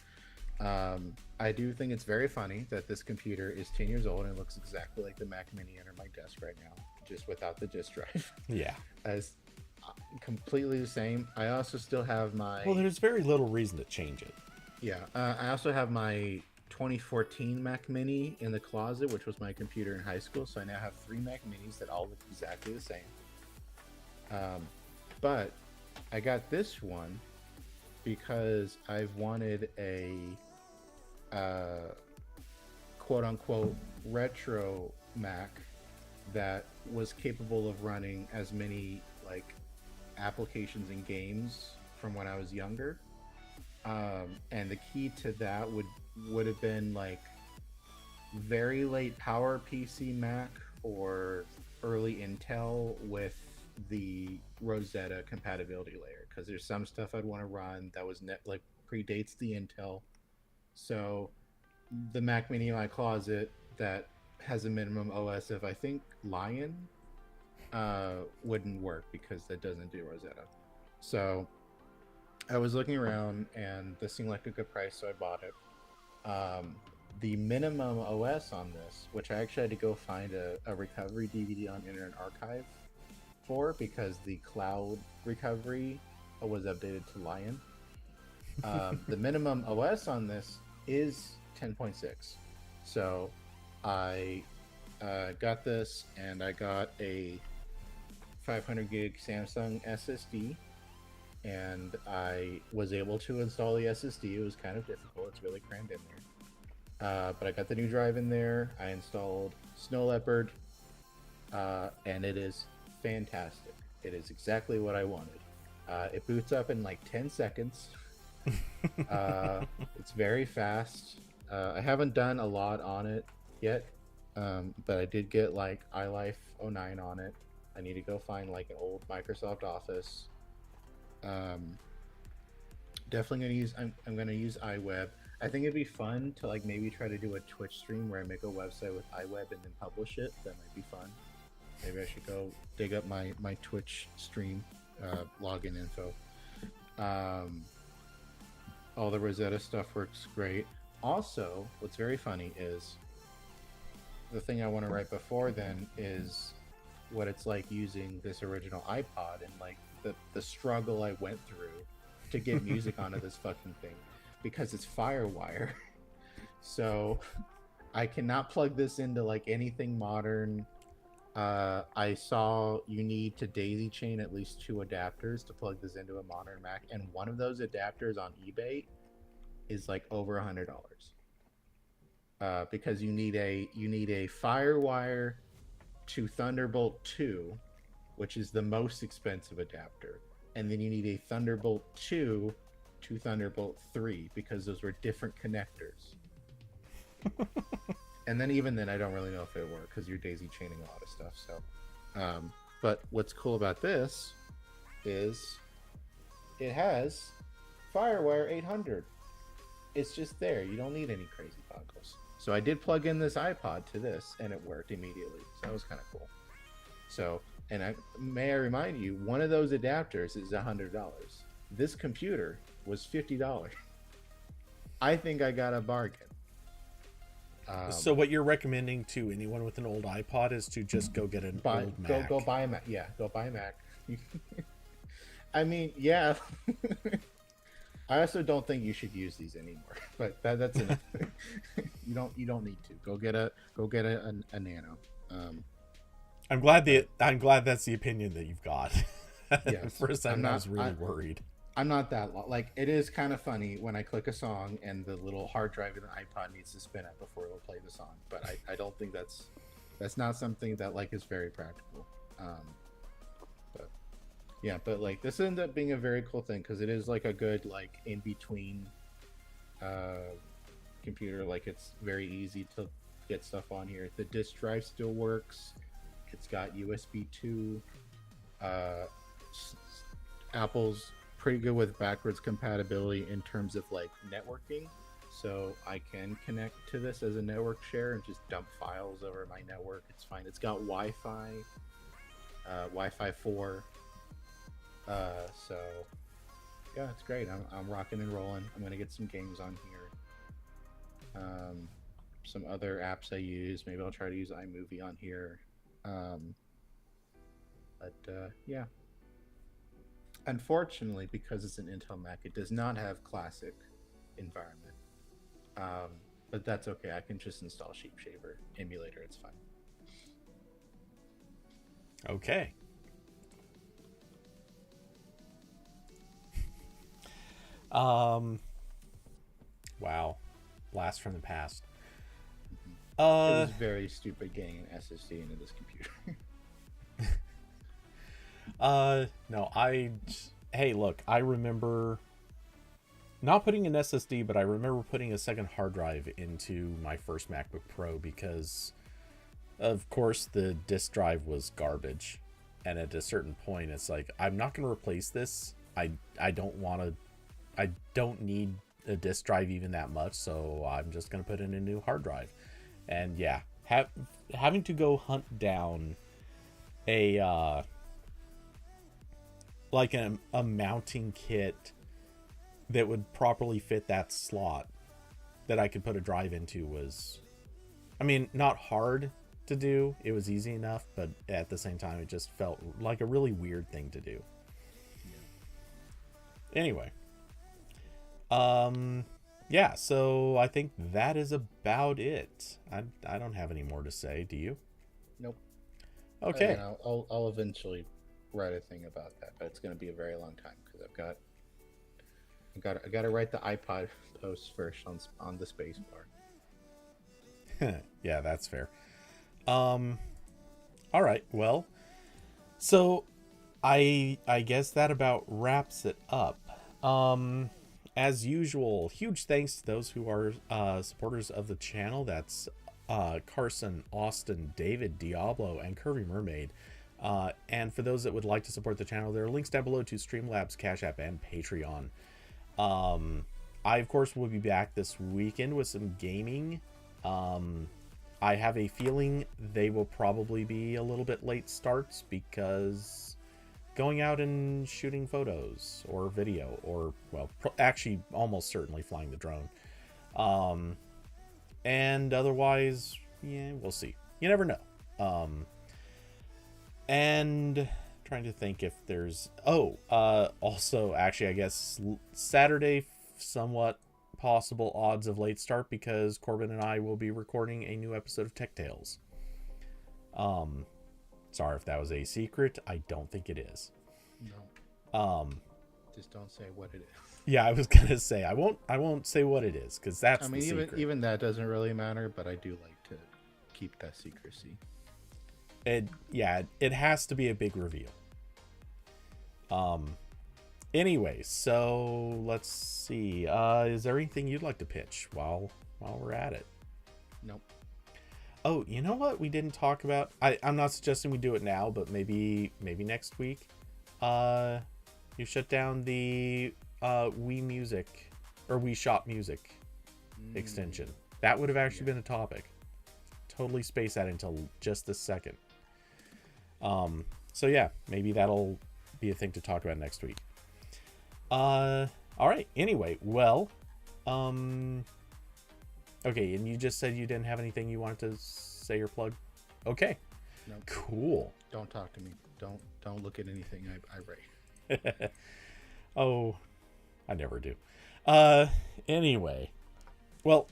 I do think it's very funny that this computer is 10 years old and it looks exactly like the Mac Mini under my desk right now, just without the disk drive.
Yeah.
As completely the same. I also still have my...
Well, there's very little reason to change it.
Yeah. I also have my 2014 Mac Mini in the closet, which was my computer in high school. So I now have 3 Mac Minis that all look exactly the same. But I got this one because I've wanted a quote-unquote retro Mac that was capable of running as many like applications and games from when I was younger. And the key to that would have been like very late PowerPC Mac or early Intel with the Rosetta compatibility layer, because there's some stuff I'd want to run that was like predates the Intel. So the Mac Mini in my closet that has a minimum OS of I think Lion wouldn't work because that doesn't do Rosetta. So I was looking around and this seemed like a good price, so I bought it. The minimum OS on this, which I actually had to go find a recovery DVD on Internet Archive for, because the cloud recovery was updated to Lion. The minimum OS on this is 10.6. So I got this, and I got a 500 gig Samsung SSD, and I was able to install the SSD. It was kind of difficult. It's really crammed in there. But I got the new drive in there. I installed Snow Leopard, and it is fantastic. It is exactly what I wanted. It boots up in like 10 seconds. It's very fast. I haven't done a lot on it yet, but I did get like iLife 09 on it. I need to go find like an old Microsoft Office. Definitely gonna use. I'm gonna use iWeb. I think it'd be fun to like maybe try to do a Twitch stream where I make a website with iWeb and then publish it. That might be fun. Maybe I should go dig up my Twitch stream login info. All the Rosetta stuff works great. Also, what's very funny is the thing I want to write before then is what it's like using this original iPod and like the struggle I went through to get music onto this fucking thing because it's FireWire. So I cannot plug this into like anything modern. I saw you need to daisy chain at least 2 adapters to plug this into a modern Mac, and one of those adapters on eBay is like over $100. Because you need a FireWire to Thunderbolt 2, which is the most expensive adapter, and then you need a Thunderbolt 2 to Thunderbolt 3 because those were different connectors. And then even then, I don't really know if it worked because you're daisy chaining a lot of stuff. So, but what's cool about this is it has FireWire 800. It's just there. You don't need any crazy dongles. So I did plug in this iPod to this, and it worked immediately. So that was kind of cool. So, and may I remind you, one of those adapters is $100. This computer was $50. I think I got a bargain.
So what you're recommending to anyone with an old iPod is to just go get an old Mac.
Go buy a Mac. Yeah, go buy a Mac. I mean, yeah. I also don't think you should use these anymore. But that's enough. You don't need to. Go get a Nano.
I'm glad that's the opinion that you've got.
Yes.
For a second, I was really worried.
I'm not that like it is kind of funny when I click a song and the little hard drive in the iPod needs to spin up before it'll play the song. But I don't think that's not something that like is very practical. But yeah, but like this ended up being a very cool thing because it is like a good like in between computer. Like it's very easy to get stuff on here. The disk drive still works. It's got USB 2. Apple's pretty good with backwards compatibility in terms of like networking, so I can connect to this as a network share and just dump files over my network. It's fine. It's got Wi-Fi 4, so yeah, it's great. I'm rocking and rolling. I'm gonna get some games on here, some other apps I use. Maybe I'll try to use iMovie on here, but yeah. Unfortunately, because it's an Intel Mac, it does not have classic environment. But that's okay. I can just install Sheep Shaver emulator. It's fine.
Okay. Wow. Blast from the past.
It was very stupid getting an SSD into this computer.
No, hey, look, I remember not putting an SSD, but I remember putting a second hard drive into my first MacBook Pro because, of course, the disk drive was garbage. And at a certain point, it's like, I'm not going to replace this. I don't need a disk drive even that much, so I'm just going to put in a new hard drive. And yeah, having to go hunt down a mounting kit that would properly fit that slot that I could put a drive into was, I mean, not hard to do. It was easy enough, but at the same time, it just felt like a really weird thing to do. Yeah. Anyway. Yeah, so I think that is about it. I don't have any more to say. Do you?
Nope.
Okay.
I'll eventually write a thing about that, but it's going to be a very long time because I got to write the iPod post first on the space bar.
Yeah, that's fair. All right. Well, so I guess that about wraps it up. As usual, huge thanks to those who are supporters of the channel. That's Carson, Austin, David, Diablo, and Curvy Mermaid. And for those that would like to support the channel, there are links down below to Streamlabs, Cash App, and Patreon. I, of course, will be back this weekend with some gaming. I have a feeling they will probably be a little bit late starts because going out and shooting photos or video or, well, actually almost certainly flying the drone. And otherwise, yeah, we'll see. You never know. And trying to think if there's... also, actually, I guess Saturday, somewhat possible odds of late start because Corbin and I will be recording a new episode of Tech Tales. Sorry if that was a secret. I don't think it is.
No. Just don't say what it is.
Yeah, I was gonna say I won't say what it is because that's the secret.
Even that doesn't really matter, but I do like to keep that secrecy.
It has to be a big reveal. Anyway, so let's see. Is there anything you'd like to pitch while we're at it?
Nope.
Oh, you know what we didn't talk about? I'm not suggesting we do it now, but maybe next week. You shut down the Wii Music or Wii Shop Music extension. That would have actually been a topic. Totally spaced that until just this second. So yeah, maybe that'll be a thing to talk about next week. All right. Anyway, well, okay. And you just said you didn't have anything you wanted to say or plug. Okay.
Nope.
Cool.
Don't talk to me. Don't look at anything I write.
Oh, I never do. Anyway, well,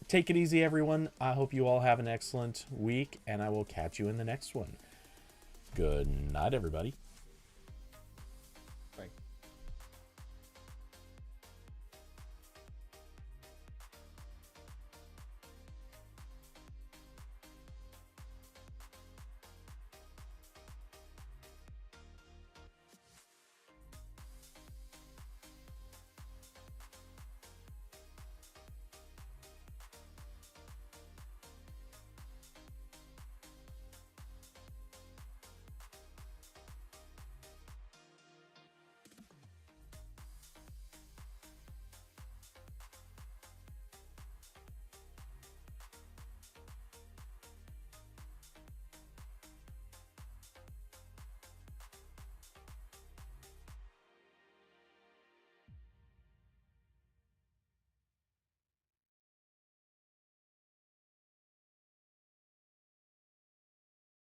take it easy, everyone. I hope you all have an excellent week, and I will catch you in the next one. Good night, everybody.